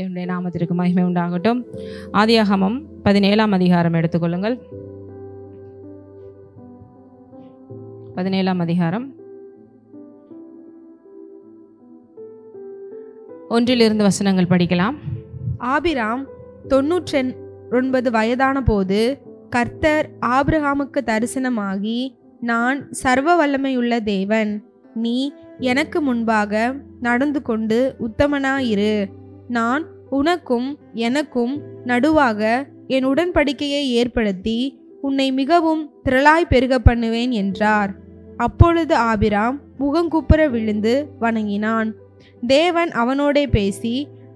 தேவனுடைய நாமத்திற்கு மகிமை உண்டாகட்டும். ஆதியாகமம் 17ஆம் அதிகாரம் எடுத்துக்கொள்ளுங்கள். 17ஆம் அதிகாரம் 1 வசனங்கள் படிக்கலாம். ஆபிராம் 99 வயதான போது கர்த்தர் ஆபிரகாமுக்கு தரிசனமாகி, நான் சர்வ வல்லமையுள்ள தேவன், நீ எனக்கு முன்பாக நடந்து கொண்டு உத்தமனாயிரு. நான் உனக்கும் எனக்கும் நடுவாக என் உடன்படிக்கையை ஏற்படுத்தி உன்னை மிகவும் திரளாய் பெருக பண்ணுவேன் என்றார். அப்பொழுது ஆபிராம் முகங்குப்புற விழுந்து வணங்கினான். தேவன் அவனோடே பேசி,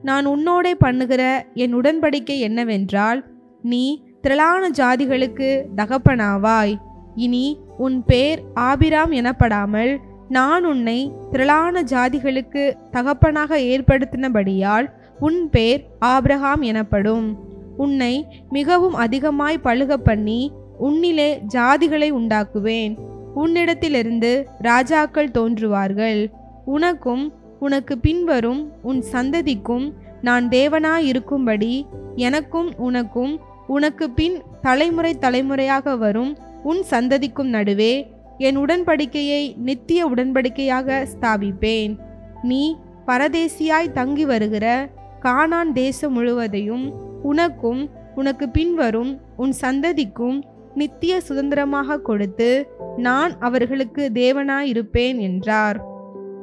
நான் உன்னோடே பண்ணுகிற என் உடன்படிக்கை என்னவென்றால், நீ திரளான ஜாதிகளுக்கு தகப்பனாவாய். இனி உன் பேர் ஆபிராம் எனப்படாமல் நான் உன்னை திரளான ஜாதிகளுக்கு தகப்பனாக ஏற்படுத்தினபடியால் உன் பேர் ஆபிரகாம் எனப்படும். உன்னை மிகவும் அதிகமாய் பலுக பண்ணி உன்னிலே ஜாதிகளை உண்டாக்குவேன். உன்னிடத்திலிருந்து ராஜாக்கள் தோன்றுவார்கள். உனக்கும் உனக்கு பின்வரும் உன் சந்ததிக்கும் நான் தேவனாயிருக்கும்படி எனக்கும் உனக்கும் உனக்கு பின் தலைமுறை தலைமுறையாக வரும் உன் சந்ததிக்கும் நடுவே என் உடன்படிக்கையை நித்திய உடன்படிக்கையாக ஸ்தாபிப்பேன். நீ பரதேசியாய் தங்கி வருகிற கானான் தேசம் முழுவதையும் உனக்கும் உனக்கு பின்வரும் உன் சந்ததிக்கும் நித்திய சுதந்திரமாக கொடுத்து நான் அவர்களுக்கு தேவனாயிருப்பேன் என்றார்.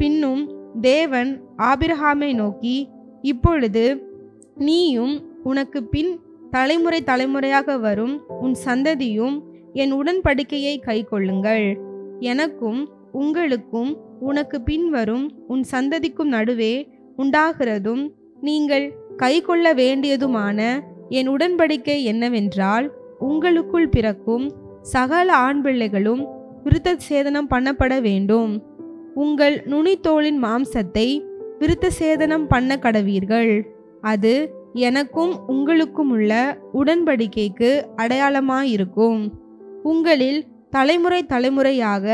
பின்னும் தேவன் ஆபிரகாமை நோக்கி, இப்பொழுது நீயும் உனக்கு பின் தலைமுறை தலைமுறையாக வரும் உன் சந்ததியும் என் உடன்படிக்கையை கைக்கொள்ளுங்கள். எனக்கும் உங்களுக்கும் உனக்கு பின்வரும் உன் சந்ததிக்கும் நடுவே உண்டாகிறதும் நீங்கள் கைக்கொள்ள வேண்டியதுமான என் உடன்படிக்கை என்னவென்றால், உங்களுக்குள் பிறக்கும் சகல ஆண் பிள்ளைகளும் விருத்த சேதனம் பண்ணப்பட வேண்டும். உங்கள் நுனித்தோளின் மாம்சத்தை விருத்த சேதனம் பண்ண கடவீர்கள். அது எனக்கும் உங்களுக்கும் உள்ள உடன்படிக்கைக்கு அடையாளமாயிருக்கும். உங்களில் தலைமுறை தலைமுறையாக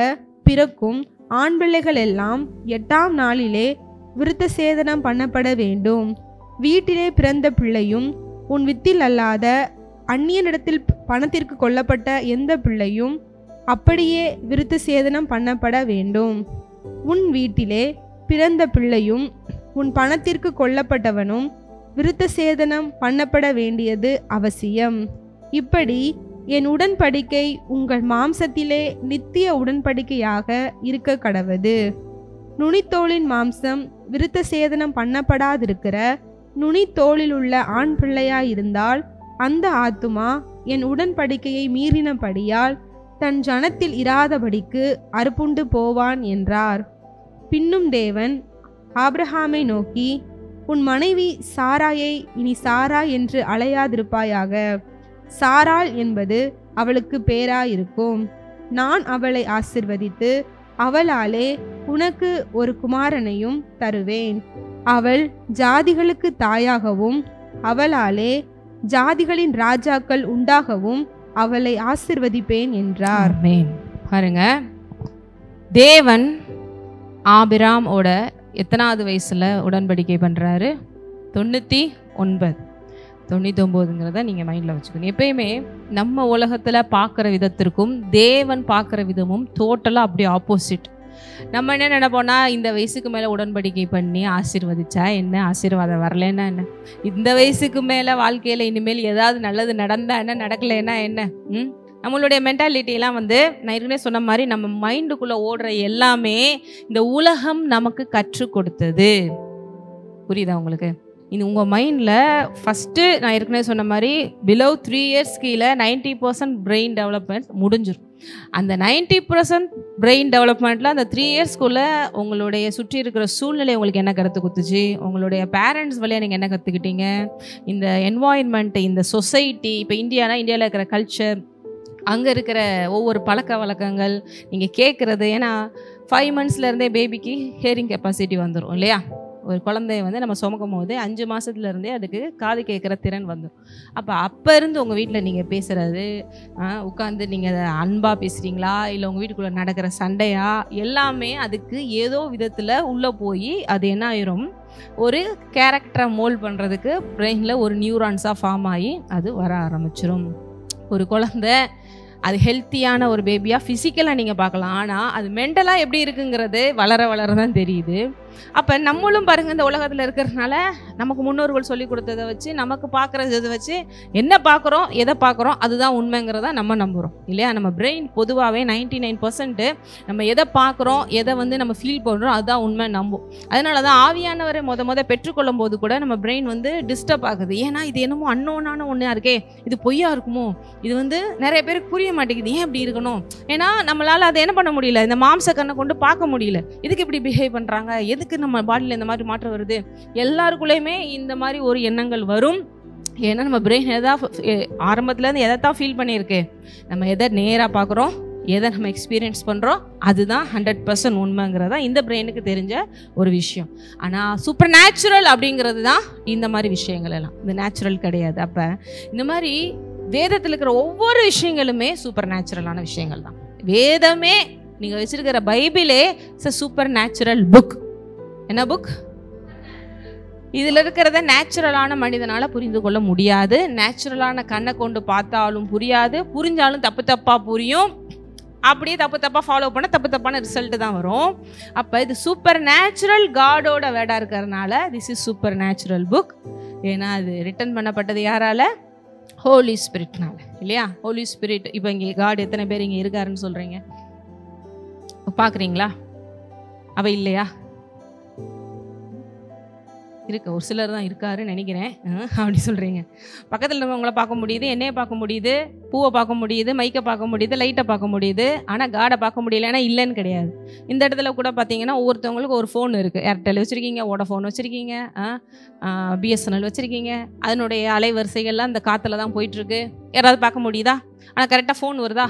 பிறக்கும் ஆண் பிள்ளைகள் எல்லாம் 8ஆம் நாளிலே விருத்த சேதனம் பண்ணப்பட வேண்டும். வீட்டிலே பிறந்த பிள்ளையும் உன் வித்தில் அல்லாத அந்நியனிடத்தில் பணத்திற்கு கொல்லப்பட்ட எந்த பிள்ளையும் அப்படியே விருத்த சேதனம் பண்ணப்பட வேண்டும். உன் வீட்டிலே பிறந்த பிள்ளையும் உன் பணத்திற்கு கொல்லப்பட்டவனும் விருத்த சேதனம் பண்ணப்பட வேண்டியது அவசியம். இப்படி என் உடன்படிக்கை உங்கள் மாம்சத்திலே நித்திய உடன்படிக்கையாக இருக்க கடவது. நுனித்தோளின் மாம்சம் விருத்த சேதனம் பண்ணப்படாதிருக்கிற நுனித்தோளில் உள்ள ஆண் பிள்ளையாயிருந்தால் அந்த ஆத்துமா என் உடன்படிக்கையை மீறினபடியால் தன் ஜனத்தில் இராதபடிக்கு அறுப்புண்டு போவான் என்றார். பின்னும் தேவன் ஆபிரகாமை நோக்கி, உன் மனைவி சாராயை இனி சாரா என்று அழையாதிருப்பாயாக. சாராள் என்பது அவளுக்கு பேராயிருக்கும். நான் அவளை ஆசிர்வதித்து அவளாலே உனக்கு ஒரு குமாரனையும் தருவேன். அவள் ஜாதிகளுக்கு தாயாகவும் அவளாலே ஜாதிகளின் ராஜாக்கள் உண்டாகவும் அவளை ஆசிர்வதிப்பேன் என்றார். பாருங்க, தேவன் ஆபிராமோட எத்தனாவது வயசுல உடன்படிக்கை பண்றாரு? 99 நீங்க மைண்ட்ல வச்சுக்கணும். எப்பயுமே நம்ம உலகத்துல பார்க்குற விதத்திற்கும் தேவன் பார்க்குற விதமும் டோட்டலா அப்படி ஆப்போசிட். நம்ம என்ன நினைப்போம்னா, இந்த வயசுக்கு மேல உடன்படிக்கை பண்ணி ஆசீர்வதிச்சா என்ன, ஆசீர்வாதம் வரலன்னா என்ன, இந்த வயசுக்கு மேல வாழ்க்கையில இனிமேல் ஏதாவது நல்லது நடந்தா என்ன, நடக்கலைன்னா என்ன. நம்மளுடைய மென்டாலிட்டியெல்லாம் நான் ஏற்கனவே சொன்ன மாதிரி நம்ம மைண்டுக்குள்ள ஓடுற எல்லாமே இந்த உலகம் நமக்கு கற்றுக் கொடுத்தது. புரியுதா உங்களுக்கு? இது உங்கள் மைண்டில் ஃபஸ்ட்டு நான் ஏற்கனவே சொன்ன மாதிரி பிலோ 3 years கீழே 90% பிரெயின் டெவலப்மெண்ட் முடிஞ்சிடும். அந்த 90% பிரெயின் டெவலப்மெண்ட்டில் அந்த 3 yearsக்குள்ளே உங்களுடைய சுற்றி இருக்கிற சூழ்நிலை உங்களுக்கு என்ன கருத்து கொடுத்துச்சு, உங்களுடைய பேரண்ட்ஸ் வழியாக நீங்கள் என்ன கற்றுக்கிட்டீங்க, இந்த என்வாயன்மெண்ட்டு, இந்த சொசைட்டி, இப்போ இந்தியாவில் இருக்கிற கல்ச்சர், அங்கே இருக்கிற ஒவ்வொரு பழக்க வழக்கங்கள், நீங்கள் கேட்குறது. ஏன்னா 5 monthsலேருந்தே பேபிக்கு ஹியரிங் கெப்பாசிட்டி வந்துடும் இல்லையா? ஒரு குழந்தைய வந்து நம்ம சுமக்கும் போது 5 மாதத்துலேருந்தே அதுக்கு காது கேட்குற திறன் வந்துடும். அப்போ இருந்து உங்கள் வீட்டில் நீங்கள் பேசுகிறது, உட்காந்து நீங்கள் அன்பாக பேசுகிறீங்களா இல்லை உங்கள் வீட்டுக்குள்ளே நடக்கிற சண்டையா, எல்லாமே அதுக்கு ஏதோ விதத்தில் உள்ளே போய் அது என்ன ஆயிரும், ஒரு கேரக்டரை மோல்ட் பண்ணுறதுக்கு பிரெயினில் ஒரு நியூரான்ஸாக ஃபார்ம் ஆகி அது வர ஆரம்பிச்சிடும். ஒரு குழந்தை அது ஹெல்த்தியான ஒரு பேபியாக ஃபிசிக்கலாக நீங்கள் பார்க்கலாம், ஆனால் அது மென்டலாக எப்படி இருக்குங்கிறது வளர வளர தான் தெரியுது. அப்போ நம்மளும் பாருங்கள், இந்த உலகத்தில் இருக்கிறதுனால நமக்கு முன்னோர்கள் சொல்லி கொடுத்ததை வச்சு நமக்கு பார்க்குறத வச்சு என்ன பார்க்குறோம் எதை பார்க்குறோம் அதுதான் உண்மைங்கிறத நம்ம நம்புகிறோம் இல்லையா. நம்ம பிரெயின் பொதுவாகவே 99% நம்ம எதை பார்க்குறோம் எதை வந்து நம்ம ஃபீல் பண்ணுறோம் அதுதான் உண்மை நம்பும். அதனால தான் ஆவியானவரை முத பெற்றுக்கொள்ளும் போது கூட நம்ம பிரெயின் வந்து டிஸ்டர்ப் ஆகுது. ஏன்னா இது என்னமோ அன்னோனான ஒன்றா இருக்கே, இது பொய்யா இருக்குமோ, இது வந்து நிறைய பேருக்கு புரிய மாட்டேங்குது, ஏன் இப்படி இருக்கணும், ஏன்னா நம்மளால் அதை என்ன பண்ண முடியல, இந்த மாம்ச கண்ணை கொண்டு பார்க்க முடியல, எதுக்கு இப்படி பிஹேவ் பண்ணுறாங்க, எதுக்கு நம்ம பாடியில் இந்த மாதிரி மாற்றம் வருது, எல்லாருக்குள்ளேயுமே இந்த மாதிரி ஒரு எண்ணங்கள் வரும். ஏன்னா நம்ம பிரெயின் ஆரம்பத்துலேருந்து எதை தான் ஃபீல் பண்ணியிருக்கு, நம்ம எதை நேராக பார்க்குறோம் எதை நம்ம எக்ஸ்பீரியன்ஸ் பண்ணுறோம் அதுதான் 100% உண்மைங்கிறதா இந்த பிரெயினுக்கு தெரிஞ்ச ஒரு விஷயம். ஆனால் சூப்பர் நேச்சுரல் அப்படிங்கிறது தான் இந்த மாதிரி விஷயங்கள் எல்லாம், இந்த நேச்சுரல் கிடையாது. அப்போ இந்த மாதிரி வேதத்தில் இருக்கிற ஒவ்வொரு விஷயங்களுமே சூப்பர் நேச்சுரலான விஷயங்கள் தான். வேதமே நீங்கள் வச்சிருக்கிற பைபிளே it's a supernatural book. என்ன புக்? இதில் இருக்கிறத நேச்சுரலான மனிதனால் புரிந்து கொள்ள முடியாது, நேச்சுரலான கண்ணை கொண்டு பார்த்தாலும் புரியாது, புரிஞ்சாலும் தப்பாக புரியும், அப்படியே தப்பாக ஃபாலோ பண்ண தப்பான ரிசல்ட் தான் வரும். அப்போ இது சூப்பர் நேச்சுரல் காடோட வேர்டாக இருக்கிறதுனால this is super natural book. ஏன்னா அது ரிட்டன் பண்ணப்பட்டது யாரால? ஹோலி ஸ்பிரிட்னால இல்லையா. ஹோலி ஸ்பிரிட். இப்போ இங்கே காட் எத்தனை பேர் இங்கே இருக்காருன்னு சொல்கிறீங்க பார்க்குறீங்களா? அவ இல்லையா? இருக்கு, ஒரு சிலர் தான் இருக்காருன்னு நினைக்கிறேன். அப்படி சொல்கிறீங்க. பக்கத்தில் இருக்கவங்கள பார்க்க முடியுது, என்னையை பார்க்க முடியுது, பூவை பார்க்க முடியுது, மைக்கை பார்க்க முடியுது, லைட்டை பார்க்க முடியுது, ஆனால் காடை பார்க்க முடியல. ஏன்னா இல்லைன்னு கிடையாது. இந்த இடத்துல கூட பார்த்தீங்கன்னா ஒவ்வொருத்தவங்களுக்கு ஒரு ஃபோன் இருக்குது. ஏர்டெல் வச்சுருக்கீங்க, வோடாஃபோன் வச்சுருக்கீங்க, பிஎஸ்என்எல் வச்சுருக்கீங்க. அதனுடைய அலைவரிசைகள்லாம் இந்த காற்றுல தான் போயிட்டுருக்கு. யாராவது பார்க்க முடியுதா? ஆனால் கரெக்டாக ஃபோன் வருதா,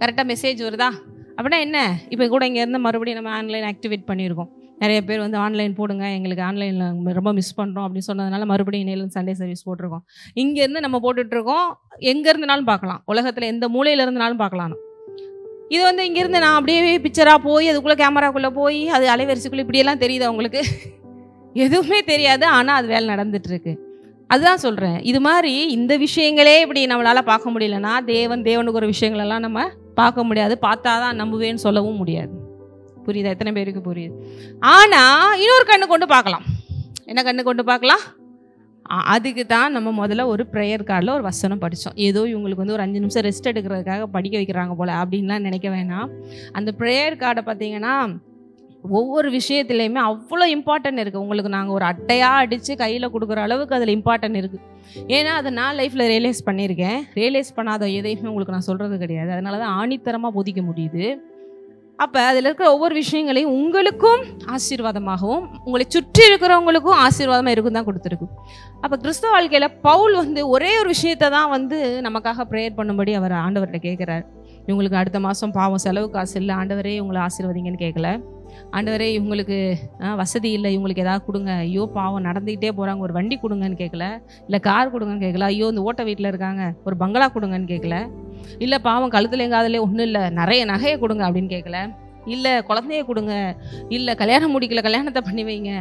கரெக்டாக மெசேஜ் வருதா? அப்படின்னா என்ன, இப்போ கூட இங்கேருந்து மறுபடியும் நம்ம ஆன்லைன் ஆக்டிவேட் பண்ணியிருக்கோம். நிறைய பேர் வந்து ஆன்லைன் போடுங்க, எங்களுக்கு ஆன்லைனில் ரொம்ப மிஸ் பண்ணுறோம் அப்படின்னு சொன்னதுனால மறுபடியும் இன்னையிலேருந்து சண்டே சர்வீஸ் போட்டிருக்கோம். இங்கேருந்து நம்ம போட்டுட்ருக்கோம், எங்கேருந்துனாலும் பார்க்கலாம், உலகத்தில் எந்த மூலையில் இருந்துனாலும் பார்க்கலாம். இது வந்து இங்கேருந்து நான் அப்படியே பிக்சராக போய் அதுக்குள்ளே கேமராக்குள்ளே போய் அது அலைவரிசைக்குள்ளே இப்படியெல்லாம் தெரியுது அவங்களுக்கு? எதுவுமே தெரியாது, ஆனால் அது வேலை நடந்துகிட்ருக்கு. அதுதான் சொல்கிறேன். இது மாதிரி இந்த விஷயங்களே இப்படி நம்மளால் பார்க்க முடியலன்னா தேவனுக்கு ஒரு விஷயங்களெல்லாம் நம்ம பார்க்க முடியாது, பார்த்தா தான் நம்புவேன்னு சொல்லவும் முடியாது. புரியுதா? எத்தனை பேருக்கு புரியுது? ஆனால் இன்னொரு கண்ணு கொண்டு பார்க்கலாம். என்ன கண்ணு கொண்டு பார்க்கலாம்? அதுக்கு தான் நம்ம முதல்ல ஒரு ப்ரேயர் கார்டில் ஒரு வசனம் படித்தோம். ஏதோ இவங்களுக்கு வந்து ஒரு 5 நிமிஷம் ரெஸ்ட் எடுக்கிறதுக்காக படிக்க வைக்கிறாங்க போல் அப்படின்லாம் நினைக்க வேணாம். அந்த ப்ரேயர் கார்டை பார்த்தீங்கன்னா ஒவ்வொரு விஷயத்துலையுமே அவ்வளோ இம்பார்ட்டன்ட் இருக்குது. உங்களுக்கு நாங்கள் ஒரு அட்டையாக அடித்து கையில் கொடுக்குற அளவுக்கு அதில் இம்பார்ட்டன்ட் இருக்குது. ஏன்னா அதை நான் லைஃப்பில் ரியலைஸ் பண்ணியிருக்கேன். ரியலைஸ் பண்ணாத எதையுமே உங்களுக்கு நான் சொல்கிறது கிடையாது. அதனால தான் ஆணித்தரமாக போதிக்க முடியுது. அப்போ அதில் இருக்கிற ஒவ்வொரு விஷயங்களையும் உங்களுக்கும் ஆசீர்வாதமாகவும் உங்களை சுற்றி இருக்கிறவங்களுக்கும் ஆசீர்வாதமாக இருக்கும் தான் கொடுத்துருக்கு. அப்போ கிறிஸ்தவ வாழ்க்கையில் பவுல் வந்து ஒரே ஒரு விஷயத்தை தான் வந்து நமக்காக ப்ரேயர் பண்ணும்படி அவர் ஆண்டவர்கிட்ட கேட்குறார். இவங்களுக்கு அடுத்த மாதம் பாவம் செலவு காசு இல்லை, ஆண்டவரே இவங்களை ஆசீர்வதிங்கன்னு கேட்கல. ஆண்டவரே இவங்களுக்கு வசதி இல்லை, இவங்களுக்கு ஏதாவது கொடுங்க, ஐயோ பாவம் நடந்துக்கிட்டே போகிறாங்க, ஒரு வண்டி கொடுங்கன்னு கேட்கல, இல்லை கார் கொடுங்கன்னு கேட்கல, ஐயோ இந்த ஓட்ட வீட்டில் இருக்காங்க ஒரு பங்களா கொடுங்கன்னு கேட்கல, இல்லை பாவம் கழுத்துல எங்காதுலே ஒன்றும் இல்லை நிறைய நகையை கொடுங்க அப்படின்னு கேட்கல, இல்லை குழந்தைய கொடுங்க, இல்லை கல்யாணம் முடிக்கல கல்யாணத்தை பண்ணி வைங்க.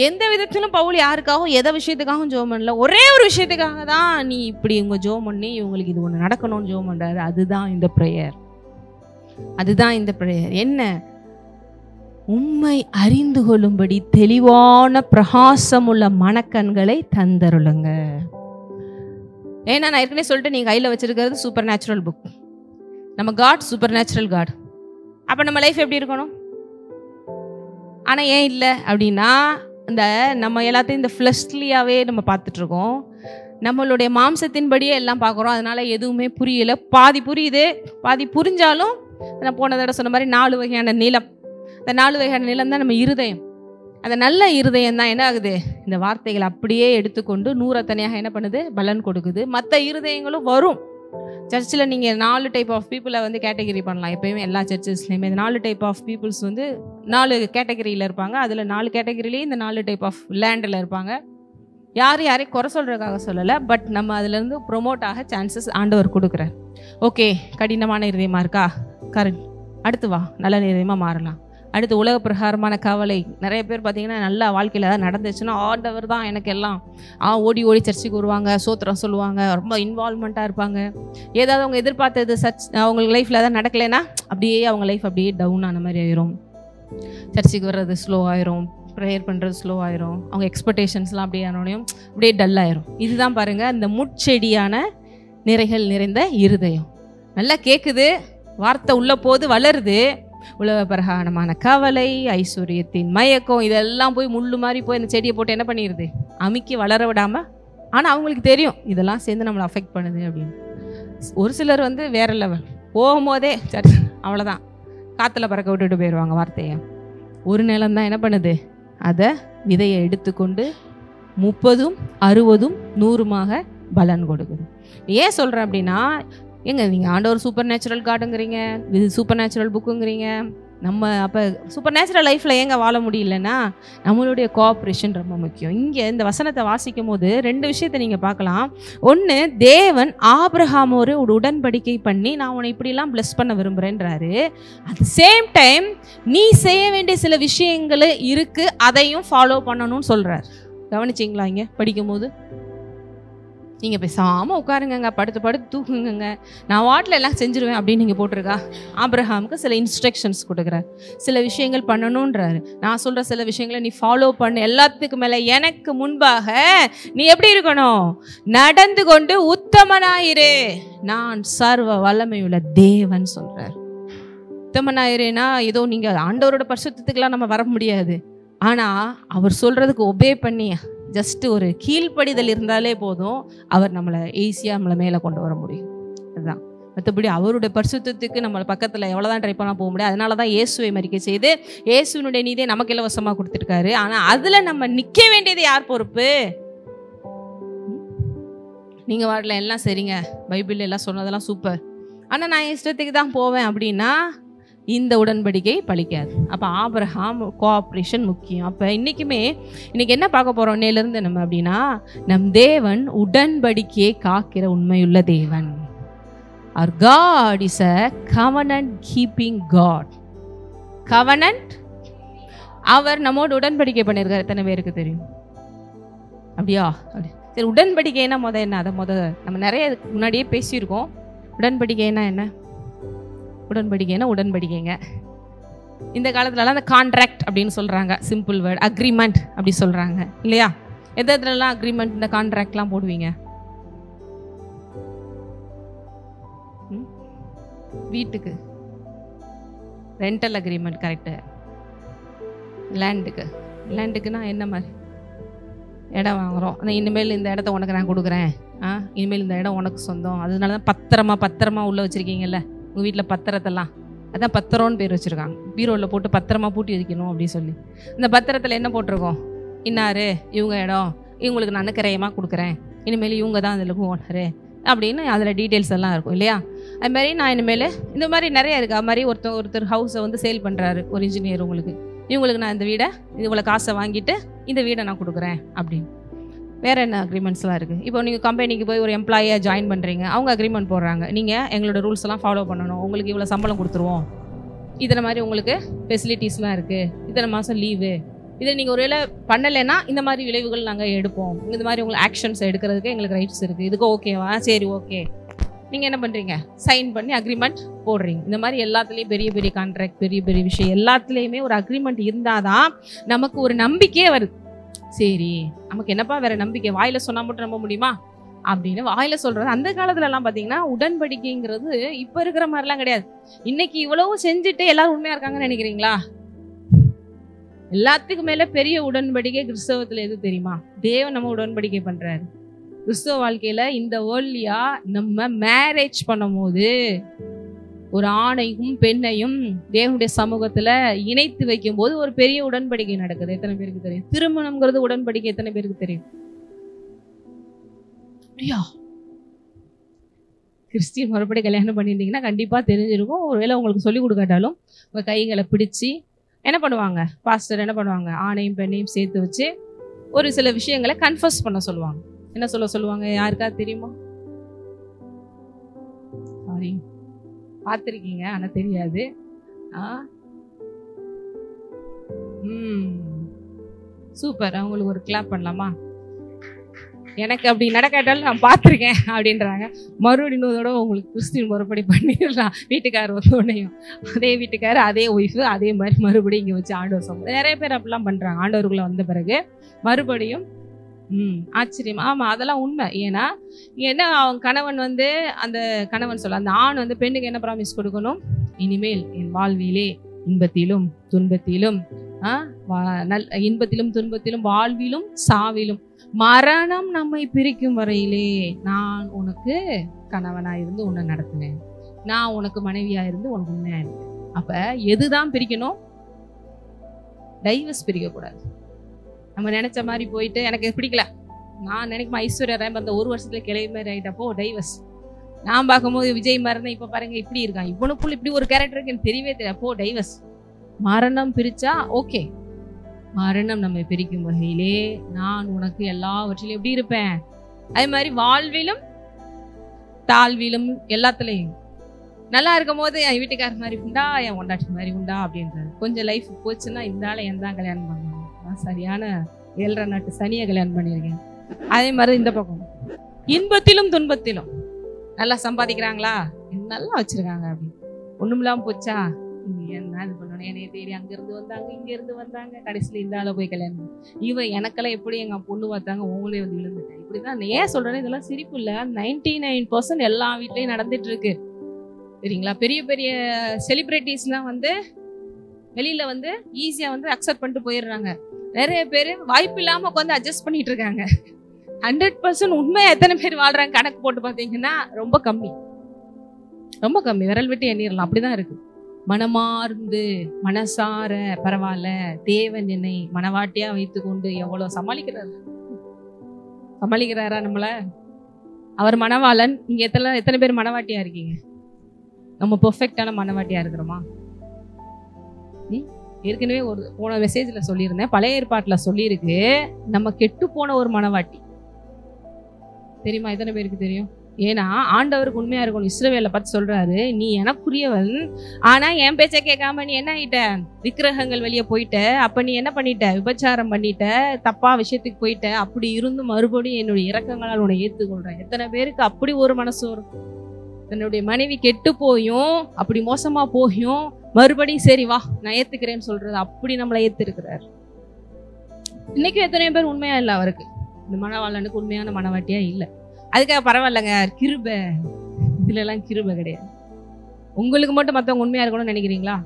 எந்த விதத்திலும் பவுல் யாருக்காகவும் எதை விஷயத்துக்காகவும் ஜெபம் பண்ணல. ஒரே ஒரு விஷயத்துக்காக தான் நீ இப்படி இவங்க ஜெபம் பண்ணி இவங்களுக்கு இது ஒன்று நடக்கணும்னு ஜெபம் பண்ணுறாரு. அதுதான் இந்த ப்ரேயர். அதுதான் இந்த ப்ரேயர். என்ன? உம்மை அறிந்து கொள்ளும்படி தெளிவான பிரகாசமுள்ள மனக்கண்களை தந்தருளுங்க. ஏன்னா நான் ஏற்கனவே சொல்லிட்டு நீங்கள் கையில் வச்சிருக்கிறது சூப்பர் நேச்சுரல் புக். நம்ம காட் சூப்பர் நேச்சுரல் காட். அப்போ நம்ம லைஃப் எப்படி இருக்கணும்? ஆனால் ஏன் இல்லை அப்படின்னா இந்த நம்ம எல்லாத்தையும் இந்த ஃப்ளஷ்லியாகவே நம்ம பார்த்துட்ருக்கோம். நம்மளுடைய மாம்சத்தின்படியே எல்லாம் பார்க்குறோம். அதனால எதுவுமே புரியலை. பாதி புரியுது, பாதி புரிஞ்சாலும் நான் போன தடவை சொன்ன மாதிரி 4 வகையான நீளம். அந்த 4 வகையான நிலம் தான் நம்ம இருதயம். அந்த நல்ல இருதயம் தான் என்ன ஆகுது? இந்த வார்த்தைகளை அப்படியே எடுத்துக்கொண்டு 100 தனியாக என்ன பண்ணுது? பலன் கொடுக்குது. மற்ற இருதயங்களும் வரும், சர்ச்சில் நீங்கள் 4 டைப் ஆஃப் பீப்புளை வந்து கேட்டகரி பண்ணலாம். எப்பயுமே எல்லா சர்ச்சஸ்லையுமே இந்த 4 டைப் ஆஃப் பீப்புள்ஸ் வந்து 4 கேட்டகரியில் இருப்பாங்க. அதில் 4 கேட்டகரிலேயே இந்த 4 டைப் ஆஃப் லேண்டில் இருப்பாங்க. யாரையும் குறை சொல்கிறதுக்காக சொல்லலை, பட் நம்ம அதுலேருந்து ப்ரொமோட் ஆக சான்சஸ் ஆண்டவர் கொடுக்குறார். ஓகே, கடினமான இருதயமாக இருக்கா, கரெக்ட், அடுத்து வா, நல்ல இருதயமாக மாறலாம். அடுத்து உலக பிரகாரமான கவலை. நிறைய பேர் பார்த்தீங்கன்னா நல்லா வாழ்க்கையில் ஏதாவது நடந்துச்சுன்னா ஆண்டவர் தான் எனக்கு எல்லாம், ஓடி ஓடி சர்ச்சுக்கு வருவாங்க, சோத்திரம் சொல்லுவாங்க, ரொம்ப இன்வால்வ்மெண்ட்டாக இருப்பாங்க. ஏதாவது அவங்க எதிர்பார்த்தது அவங்களுக்கு லைஃப்பில் ஏதாவது நடக்கலைன்னா அப்படியே அவங்க லைஃப் அப்படியே டவுன் ஆன மாதிரி ஆயிரும். சர்ச்சுக்கு வர்றது ஸ்லோ ஆயிரும், ப்ரேயர் பண்ணுறது ஸ்லோ ஆயிரும், அவங்க எக்ஸ்பெக்டேஷன்ஸ்லாம் அப்படியே ஆனோடையும் அப்படியே டல் ஆயிரும். இதுதான் பாருங்கள் இந்த முட்செடியான நிறைகள் நிறைந்த இருதயம். நல்லா கேட்குது, வார்த்தை உள்ள போது வளருது, உலக பிரகாரமான கவலை, ஐஸ்வர்யத்தின் மயக்கம், இதெல்லாம் போய் முள்ளு மாதிரி போய் இந்த செடியை போட்டு என்ன பண்ணிடுது, அமுக்கி வளர விடாமல். ஆனால் அவங்களுக்கு தெரியும் இதெல்லாம் சேர்ந்து நம்மளை அஃபெக்ட் பண்ணுது அப்படின்னு. ஒரு சிலர் வந்து வேற லெவல், போகும்போதே சரி அவ்வளோதான், காற்றுல பறக்க விட்டுட்டு போயிடுவாங்க வார்த்தையை. ஒரு நிலம்தான் என்ன பண்ணுது, அதை விதையை எடுத்துக்கொண்டு 30, 60, 100 பலன் கொடுக்குது. ஏன் சொல்கிறேன் அப்படின்னா, ஏங்க நீங்கள் ஆண்டவர் சூப்பர் நேச்சுரல் காடுங்கிறீங்க, இது சூப்பர் நேச்சுரல் புக்குங்கிறீங்க. நம்ம அப்போ சூப்பர் நேச்சுரல் லைஃப்பில் ஏங்க வாழ முடியலன்னா நம்மளுடைய கோஆப்ரேஷன் ரொம்ப முக்கியம். இங்கே இந்த வசனத்தை வாசிக்கும் போது 2 விஷயத்தை நீங்கள் பார்க்கலாம். ஒன்று, தேவன் ஆபிரகாமோடு ஒரு உடன்படிக்கை பண்ணி நான் உன்னை இப்படிலாம் பிளஸ் பண்ண விரும்புகிறேன்றாரு. அட் த சேம் டைம் நீ செய்ய வேண்டிய சில விஷயங்கள் இருக்குது, அதையும் ஃபாலோ பண்ணணும்னு சொல்கிறார். கவனிச்சிங்களா? இங்கே படிக்கும்போது நீங்கள் பேசாமல் உட்காருங்க, படுத்து படுத்து தூக்குங்க, நான் வாட்டில் எல்லாம் செஞ்சுருவேன் அப்படின்னு நீங்கள் போட்டிருக்கா? ஆபிரகாமுக்கு சில இன்ஸ்ட்ரக்ஷன்ஸ் கொடுக்குறார், சில விஷயங்கள் பண்ணணுன்றாரு. நான் சொல்கிற சில விஷயங்களை நீ ஃபாலோ பண்ணு, எல்லாத்துக்கு மேலே எனக்கு முன்பாக நீ எப்படி இருக்கணும், நடந்து கொண்டு உத்தமனாயிரு, நான் சர்வ வல்லமையுள்ள தேவன் சொல்கிறார். உத்தமனாயிருன்னா ஏதோ நீங்கள் ஆண்டவரோட பரிசுத்தத்துக்கெல்லாம் நம்ம வர முடியாது, ஆனால் அவர் சொல்கிறதுக்கு ஒபே பண்ணி ஜஸ்ட் ஒரு கீழ்ப்படிதல் இருந்தாலே போதும், அவர் நம்மளை ஈஸியாக நம்மளை மேலே கொண்டு வர முடியும். அதுதான். மற்றபடி அவருடைய பரிசுத்தத்துக்கு நம்மளை பக்கத்தில் எவ்வளோதான் ட்ரை பண்ணால் போக முடியாது. அதனால தான் இயேசுவை மரிக்கை செய்து இயேசுனுடைய நீதியை நமக்கு இலவசமாக கொடுத்துருக்காரு. ஆனால் அதில் நம்ம நிற்க வேண்டியது யார் பொறுப்பு? நீங்கள் வாடல எல்லாம் சரிங்க, பைபிள் எல்லாம் சொன்னதெல்லாம் சூப்பர், ஆனால் நான் இஷ்டத்துக்கு தான் போவேன் அப்படின்னா இந்த உடன்படிக்கை பலிக்காது. அப்போ ஆபிரகாம் கோஆப்ரேஷன் முக்கியம். அப்போ இன்னைக்கு என்ன பார்க்க போகிறோம் இன்னையிலேருந்து நம்ம அப்படின்னா, நம் தேவன் உடன்படிக்கையை காக்கிற உண்மையுள்ள தேவன். Our God is a covenant keeping God. Covenant, அவர் நம்மோடு உடன்படிக்கை பண்ணியிருக்காரு. எத்தனை பேருக்கு தெரியும்? அப்படியா? அப்படி சரி, உடன்படிக்கைன்னா என்ன? அதை நம்ம நிறைய முன்னாடியே பேசியிருக்கோம். உடன்படிக்கைன்னா என்ன? உடன்படிக்கைங்க. இந்த காலத்துலலாம் அந்த கான்ட்ராக்ட் அப்படின்னு சொல்கிறாங்க, சிம்பிள் வேர்ட். அக்ரிமெண்ட் அப்படி சொல்கிறாங்க இல்லையா? எதுலலாம் அக்ரிமெண்ட் இந்த கான்ட்ராக்ட்லாம் போடுவீங்க? வீட்டுக்கு ரெண்டல் அக்ரிமெண்ட், கரெக்டு. லேண்டுக்குன்னா என்ன மாதிரி? இடம் வாங்குகிறோம், ஆனால் இனிமேல் இந்த இடத்த உனக்கு நான் கொடுக்குறேன், இனிமேல் இந்த இடம் உனக்கு சொந்தம். அதனால தான் பத்திரமா உள்ளே வச்சுருக்கீங்கல்ல உங்கள் வீட்டில் பத்திரத்தெல்லாம், அதான் பத்திரம்னு பேர் வச்சுருக்காங்க. பீரோவில் போட்டு பத்திரமா பூட்டி வைக்கணும் அப்படின்னு சொல்லி. இந்த பத்திரத்தில் என்ன போட்டிருக்கோம்? இன்னாரு இவங்க இடம், இவங்களுக்கு நான் கிரயமாக கொடுக்குறேன், இனிமேல் இவங்க தான் அதில் ஓனரு அப்படின்னு அதில் டீட்டெயில்ஸ் எல்லாம் இருக்கும் இல்லையா? அதுமாதிரி நான் இனிமேல் இந்த மாதிரி நிறைய இருக்குது. அது மாதிரி ஒருத்தர் ஹவுஸை வந்து சேல் பண்ணுறாரு, ஒரு இன்ஜினியர், இவங்களுக்கு நான் இந்த வீடை இவ்வளோ காசை வாங்கிட்டு இந்த வீடை நான் கொடுக்குறேன் அப்படின்னு. வேறு என்ன அக்ரிமெண்ட்ஸ்லாம் இருக்குது? இப்போ நீங்கள் கம்பெனிக்கு போய் ஒரு எம்ப்ளாயியாக ஜாயின் பண்ணுறீங்க, அவங்க அக்ரிமெண்ட் போடுறாங்க, நீங்கள் எங்களோட ரூல்ஸ் எல்லாம் ஃபாலோ பண்ணணும், உங்களுக்கு இவ்வளோ சம்பளம் கொடுத்துருவோம், இத்தனை மாதிரி உங்களுக்கு ஃபெசிலிட்டிஸ்லாம் இருக்குது, இத்தனை மாதம் லீவு, இதை நீங்கள் ஒரு வேளை பண்ணலைன்னா இந்த மாதிரி விளைவுகள் நாங்கள் எடுப்போம், இந்த மாதிரி உங்களுக்கு ஆக்ஷன்ஸ் எடுக்கிறதுக்கு எங்களுக்கு ரைட்ஸ் இருக்குது, இதுக்கு ஓகேவா? சரி ஓகே. நீங்கள் என்ன பண்ணுறீங்க? சைன் பண்ணி அக்ரிமெண்ட் போடுறீங்க. இந்த மாதிரி எல்லாத்துலேயும் பெரிய பெரிய கான்ட்ராக்ட், பெரிய பெரிய விஷயம் எல்லாத்துலேயுமே ஒரு அக்ரிமெண்ட் இருந்தால் தான் நமக்கு ஒரு நம்பிக்கையே வருது. சரி, நமக்கு என்னப்பா வேற நம்பிக்கை, வாயில சொன்னா மட்டும் நம்ப முடியுமா அப்படின்னு வாயில சொல்றது. அந்த காலத்துல எல்லாம் பாத்தீங்கன்னா உடன்படிக்கைங்கிறது இப்ப இருக்கிற மாதிரிலாம் கிடையாது. இன்னைக்கு இவ்வளவு செஞ்சுட்டு எல்லாரும் உண்மையா இருக்காங்கன்னு நினைக்கிறீங்களா? எல்லாத்துக்கும் மேல பெரிய உடன்படிக்கை கிறிஸ்தவத்துல எது தெரியுமா? தேவன் நம்ம உடன்படிக்கை பண்றாரு. கிறிஸ்தவ வாழ்க்கையில இந்த வேர்ல்ட்லியா நம்ம மேரேஜ் பண்ணும் போது ஒரு ஆணையும் பெண்ணையும் தேவனுடைய சமூகத்துல இணைத்து வைக்கும் போது ஒரு பெரிய உடன்படிக்கை நடக்குது. எத்தனை பேருக்கு தெரியும்? திருமணம்ங்கிறது உடன்படிக்கை எத்தனை பேருக்கு தெரியும்? கிறிஸ்டின் முறைப்படி கல்யாணம் பண்ணியிருந்தீங்கன்னா கண்டிப்பாக தெரிஞ்சிருக்கும். ஒருவேளை உங்களுக்கு சொல்லிக் கொடுக்காட்டாலும் உங்கள் கைகளை பிடிச்சி என்ன பண்ணுவாங்க, பாஸ்டர் என்ன பண்ணுவாங்க, ஆணையும் பெண்ணையும் சேர்த்து வச்சு ஒரு சில விஷயங்களை கன்ஃபர்ஸ் பண்ண சொல்லுவாங்க. என்ன சொல்லுவாங்க, யாருக்காவது தெரியுமா? சாரி, பார்த்துருக்கீங்க ஆனால் தெரியாது. சூப்பர், அவங்களுக்கு ஒரு கிளாப் பண்ணலாமா? எனக்கு அப்படி நடக்காட்டாலும் நான் பார்த்துருக்கேன் அப்படின்றாங்க. மறுபடியும் இன்னொரு உங்களுக்கு கிறிஸ்டின் முறைப்படி பண்ணிடலாம். வீட்டுக்காரர் வந்தோடனையும் அதே வீட்டுக்காரர் அதே ஒய்ஃபு அதே மாதிரி மறுபடியும் இங்கே வச்சு ஆண்டவர் சொல்லுவாங்க. நிறைய பேர் அப்படிலாம் பண்ணுறாங்க. ஆண்டவருக்குள்ளே வந்த பிறகு மறுபடியும் ஆச்சரியம். ஆமாம், அதெல்லாம் உண்மை. ஏன்னா என்ன, அவங்க கணவன் அந்த கணவன் சொல்ல, அந்த ஆண் பெண்ணுக்கு என்ன ப்ராமிஸ் கொடுக்கணும், இனிமேல் என் வாழ்விலே இன்பத்திலும் துன்பத்திலும் இன்பத்திலும் துன்பத்திலும் வாழ்விலும் சாவிலும் மரணம் நம்மை பிரிக்கும் வரையிலே நான் உனக்கு கணவனா இருந்து உன்னை நடத்துவேன், நான் உனக்கு மனைவியா இருந்து உனக்கு உண்மையா இருக்கேன். அப்ப எதுதான் பிரிக்கணும்? டைவர்ஸ் பிரிக்க கூடாது. நம்ம நினைச்ச மாதிரி போயிட்டு எனக்கு பிடிக்கல, நான் நினைக்கும் ஐஸ்வர்யா ராய் அந்த 1 வருஷத்துல கிளை மாதிரி ஆயிட்டப்போ டைவர்ஸ். நான் பார்க்கும்போது விஜய் மரணம் இப்ப பாருங்க இப்படி இருக்கான், இவனுக்குள்ள இப்படி ஒரு கேரக்டருக்கு எனக்கு தெரியவே தெரியாது, போ டைவர்ஸ். மரணம் பிரிச்சா ஓகே, மரணம் நம்ம பிரிக்கும் வகையிலே நான் உனக்கு எல்லாவற்றிலும் எப்படி இருப்பேன், அதே மாதிரி வாழ்விலும் தாழ்விலும் எல்லாத்துலயும் நல்லா இருக்கும் போது என் வீட்டுக்கார மாதிரி உண்டா, என் கொண்டாட்டி மாதிரி உண்டா அப்படின்றது. கொஞ்சம் லைஃப் போச்சுன்னா இந்த ஆளை என் தான் கல்யாணம் பண்ணுவாங்க, நான் சரியான 7.5 நாட்டு சனியை கல்யாணம் பண்ணியிருக்கேன். அதே மாதிரி இந்த பக்கம் இன்பத்திலும் துன்பத்திலும் நல்லா சம்பாதிக்கிறாங்களா, நல்லா வச்சிருக்காங்க, அப்படி ஒண்ணும் இல்லாம போச்சா, என்ன இது பண்ணணும், என்னைய தேடி அங்கிருந்து வந்தாங்க இங்கிருந்து வந்தாங்க, கடைசியில் இந்த ஆளை போய் கல்யாணம். இவன் எனக்கெல்லாம் எப்படி எங்க பொண்ணு பார்த்தாங்க, உங்களே விழுந்துட்டேன். இப்படிதான் ஏன் சொல்றேன்னு, இதெல்லாம் சிரிப்பு இல்ல, 99% எல்லா வீட்லயும் நடந்துட்டு இருக்கு சரிங்களா. பெரிய பெரிய செலிபிரிட்டிஸ்லாம் வெளியில ஈஸியா அக்செப்ட் பண்ணிட்டு போயிடுறாங்க. நிறைய பேர் வாய்ப்பு இல்லாம உட்காந்து அட்ஜஸ்ட் பண்ணிட்டு இருக்காங்க. 100% உண்மையா எத்தனை பேர் வாழ்றாங்க கணக்கு போட்டு பார்த்தீங்கன்னா ரொம்ப கம்மி, ரொம்ப கம்மி, விரல் விட்டு எண்ணிடலாம். அப்படிதான் இருக்கு. மனமார்ந்து மனசார பரவாயில்ல, தேவன் என்னை மனவாட்டியா வைத்து கொண்டு எவ்வளவு சமாளிக்கிறாரா நம்மள. அவர் மனவாளன். நீங்க எத்தனை பேர் மனவாட்டியா இருக்கீங்க? நம்ம பெர்ஃபெக்டான மனவாட்டியா இருக்கிறோமா? ஏற்கனவே ஒரு போன மெசேஜ்ல சொல்லியிருந்தேன், பழைய ஏற்பாட்டுல சொல்லியிருக்கு நம்ம கெட்டு போன ஒரு மனவாட்டி. தெரியுமா? எத்தனை பேருக்கு தெரியும்? ஏன்னா ஆண்டவருக்கு உண்மையா இருக்கணும். இஸ்ரவேலை பார்த்து சொல்றாரு, நீ எனக்குரியவன், ஆனா என் பேச்சை கேட்காம நீ என்ன ஆயிட்ட, விக்கிரகங்கள் வெளியே போயிட்ட, அப்ப நீ என்ன பண்ணிட்ட, விபச்சாரம் பண்ணிட்ட, தப்பா விஷயத்துக்கு போயிட்ட. அப்படி இருந்து மறுபடியும் என்னுடைய இரக்கங்களால் உன்னை ஏற்றுக்கொள்றேன். எத்தனை பேருக்கு அப்படி ஒரு மனசு வரும்? தன்னுடைய மனைவி கெட்டு போயும் அப்படி மோசமா போயும் மறுபடியும் சரி வா நான் ஏத்துக்கிறேன்னு சொல்றது, அப்படி நம்மளை ஏத்திருக்கிறார். இன்னைக்கு எத்தனை பேர் உண்மையா இல்லை அவருக்கு, இந்த மனவாளனுக்கு உண்மையான மனவாட்டியா இல்லை. அதுக்காக பரவாயில்லைங்க, கிருபை, இதுல எல்லாம் கிருபை கிடையாது. உங்களுக்கு மட்டும் மற்றவங்க உண்மையா இருக்கணும்னு நினைக்கிறீங்களா?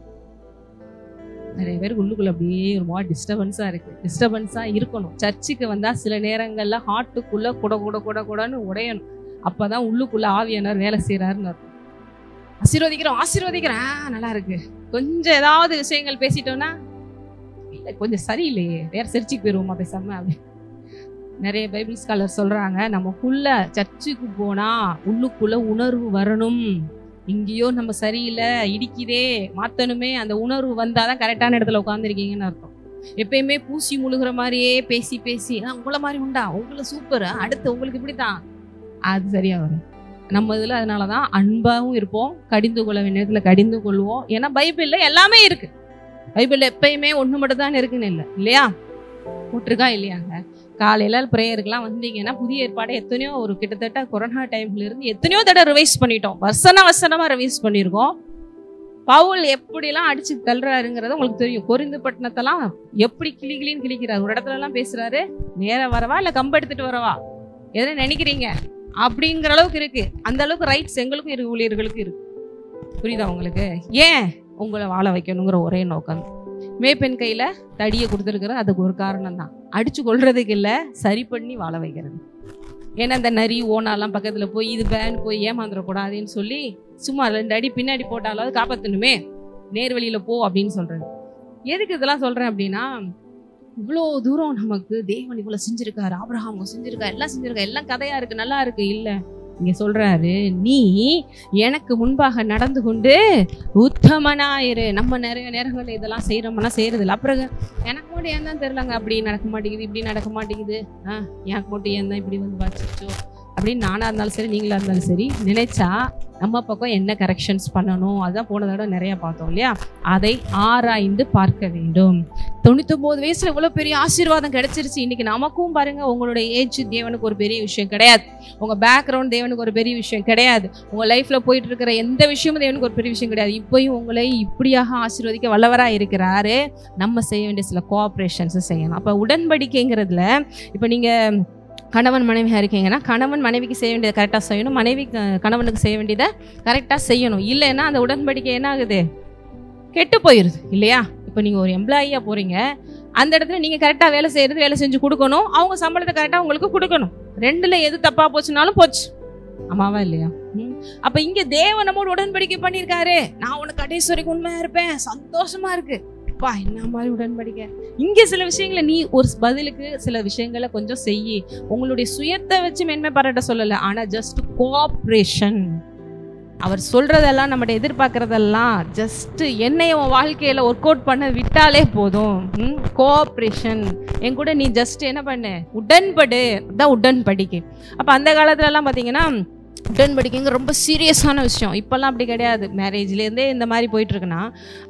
நிறைய பேருக்கு உள்ளுக்குள்ள அப்படியே ஒரு மாதிரி டிஸ்டர்பன்ஸா இருக்கு. டிஸ்டர்பன்ஸா இருக்கணும். சர்ச்சுக்கு வந்தா சில நேரங்கள்ல ஹார்ட்டுக்குள்ள குட குட குட குடன்னு உடையணும். அப்பதான் உள்ளுக்குள்ள ஆவியானவர் வேலை செய்யறாருன்னு அர்த்தம். ஆசீர்வதிக்கிறோம் நல்லா இருக்கு. கொஞ்சம் ஏதாவது விஷயங்கள் பேசிட்டோம்னா இல்லை கொஞ்சம் சரியில்லையே, வேற சர்ச்சுக்கு போயிருவோமா பேசாம அப்படி. நிறைய பைபிள் ஸ்காலர் சொல்றாங்க, நமக்குள்ள சர்ச்சுக்கு போனா உள்ளுக்குள்ள உணர்வு வரணும். இங்கேயோ நம்ம சரியில்லை, இடிக்குதே, மாத்தணுமே, அந்த உணர்வு வந்தாதான் கரெக்டான இடத்துல உட்காந்துருக்கீங்கன்னு அர்த்தம். எப்பயுமே பூசி முழுகிற மாதிரியே பேசி பேசி உங்களை மாதிரி உண்டா, உங்களை சூப்பர், அடுத்து உங்களுக்கு இப்படித்தான், அது சரியா வரும் நம்ம இதுல. அதனாலதான் அன்பாவும் இருப்போம், கடிந்து கொள்ள வேண்டிய நேரத்துல கடிந்து கொள்வோம். ஏன்னா பைபிள்ல எல்லாமே இருக்கு. பைபிள்ல எப்பயுமே ஒண்ணு மட்டும் தான் இருக்குன்னு இல்லை இல்லையா? போட்டிருக்கா இல்லையாங்க? காலையில பிரேயருக்குலாம் வந்தீங்கன்னா புதிய ஏற்பாடு எத்தனையோ ஒரு கிட்டத்தட்ட கொரோனா டைம்ல இருந்து எத்தனையோ தடவை ரிவைஸ் பண்ணிட்டோம். வசனமா ரிவைஸ் பண்ணியிருக்கோம். பவுல் எப்படிலாம் அடிச்சு தள்ளுறாருங்கிறது உங்களுக்கு தெரியும். கொரிந்து பட்டணத்தெல்லாம் எப்படி கிளின்னு கிளிக்கிறாரு. ஒரு இடத்துல எல்லாம் பேசுறாரு, நேரம் வரவா இல்ல கம்பு எடுத்துட்டு வரவா, எதனா நினைக்கிறீங்க அப்படிங்கிற அளவுக்கு இருக்கு. அந்த அளவுக்கு ரைட்ஸ் எங்களுக்கும் இருக்கு, ஊழியர்களுக்கு இருக்கு. புரியுதா உங்களுக்கு? ஏன் உங்களை வாழ வைக்கணுங்கிற ஒரே நோக்கம். மேய்ப்பெண் கையில தடியை கொடுத்துருக்குற அதுக்கு ஒரு காரணம் தான், அடிச்சு கொள்றதுக்கு இல்லை, சரி பண்ணி வாழ வைக்கிறது. ஏன்னா இந்த நரி ஓனாலாம் பக்கத்துல போய் இது பேன் போய் ஏமாந்துடக்கூடாதுன்னு சொல்லி சும்மா 2 அடி பின்னாடி போட்டாலாவது காப்பாற்றணுமே, நேர்வழியில போ அப்படின்னு சொல்றது. எதுக்கு இதெல்லாம் சொல்றேன் அப்படின்னா, இவ்வளோ தூரம் நமக்கு தேவன் இவ்வளோ செஞ்சிருக்காரு, ஆபிரகாம் செஞ்சிருக்கா, எல்லாம் செஞ்சிருக்கா, எல்லாம் கதையா இருக்கு, நல்லா இருக்கு. இல்லை, இங்க சொல்றாரு, நீ எனக்கு முன்பாக நடந்து கொண்டு உத்தமனாயிரு. நம்ம நிறைய நேரங்கள் இதெல்லாம் செய்யறோம்னா செய்யறது இல்லை. அப்புறம் எனக்கு மட்டும் ஏன் தான் தெரியலங்க, அப்படி நடக்க மாட்டேங்குது, இப்படி நடக்க மாட்டேங்குது, எனக்கு மட்டும் ஏன் தான் இப்படி வந்து வச்சுச்சோ அப்படின்னு நானாக இருந்தாலும் சரி, நீங்களா இருந்தாலும் சரி நினைச்சா நம்ம பக்கம் என்ன கரெக்ஷன்ஸ் பண்ணணும், அதுதான் போன தடவை நிறைய பார்த்தோம் இல்லையா, அதை ஆராய்ந்து பார்க்க வேண்டும். 99 வயசுல இவ்வளவு பெரிய ஆசீர்வாதம் கிடைச்சிருச்சு. இன்னைக்கு நமக்கும் பாருங்க, உங்களுடைய ஏஜ் தேவனுக்கு ஒரு பெரிய விஷயம் கிடையாது, உங்க பேக்ரவுண்ட் தேவனுக்கு ஒரு பெரிய விஷயம் கிடையாது, உங்க லைஃப்ல போயிட்டு இருக்கிற எந்த விஷயமும் தேவனுக்கு ஒரு பெரிய விஷயம் கிடையாது. இப்பயும் உங்களை இப்படியாக ஆசீர்வதிக்க வல்லவரா இருக்கிறாரு. நம்ம செய்ய வேண்டிய சில கோஆப்ரேஷன்ஸ் செய்யணும். அப்ப உடன்படிக்கைங்கிறதுல இப்ப நீங்க கணவன் மனைவியாக இருக்கீங்கன்னா கணவன் மனைவிக்கு செய்ய வேண்டியதை கரெக்டாக செய்யணும், மனைவி கணவனுக்கு செய்ய வேண்டியதை கரெக்டாக செய்யணும். இல்லைன்னா அந்த உடன்படிக்கை என்ன ஆகுது, கெட்டு போயிடுது இல்லையா. இப்போ நீங்கள் ஒரு எம்ப்ளாயியாக போகிறீங்க, அந்த இடத்துல நீங்கள் கரெக்டாக வேலை செய்கிறது, வேலை செஞ்சு கொடுக்கணும், அவங்க சம்பளத்தை கரெக்டாக உங்களுக்கு கொடுக்கணும். ரெண்டில் எது தப்பாக போச்சுனாலும் போச்சு, ஆமாவா இல்லையா? அப்போ இங்கே தேவன் நம்மோட உடன்படிக்கை பண்ணியிருக்காரு, நான் உனக்கு கடைசி வரைக்கும் உண்மையாக இருப்பேன், சந்தோஷமாக இருக்கு. என்ன மாதிரி உடன்படிக்கை. இங்க சில விஷயங்களை நீ ஒரு பதிலுக்கு சில விஷயங்களை கொஞ்சம் செய்யி, உங்களுடைய சுயத்தை வச்சு மேன்மை பாராட்ட சொல்லல, ஆனா ஜஸ்ட் கோஆப்ரேஷன். அவர் சொல்றதெல்லாம் நம்மகிட்ட எதிர்பார்க்கறதெல்லாம் ஜஸ்ட் என்னைய உன் வாழ்க்கையில ஒர்க் அவுட் பண்ண விட்டாலே போதும். கோஆப்ரேஷன், என் கூட நீ ஜஸ்ட் என்ன பண்ணு, உடன்படு. அதான் உடன்படிக்கை. அப்ப அந்த காலத்துல எல்லாம் பாத்தீங்கன்னா உடன்படிக்கைங்க ரொம்ப சீரியஸான விஷயம். இப்போல்லாம் அப்படி கிடையாது, மேரேஜ்லேருந்தே இந்த மாதிரி போயிட்டு இருக்குன்னா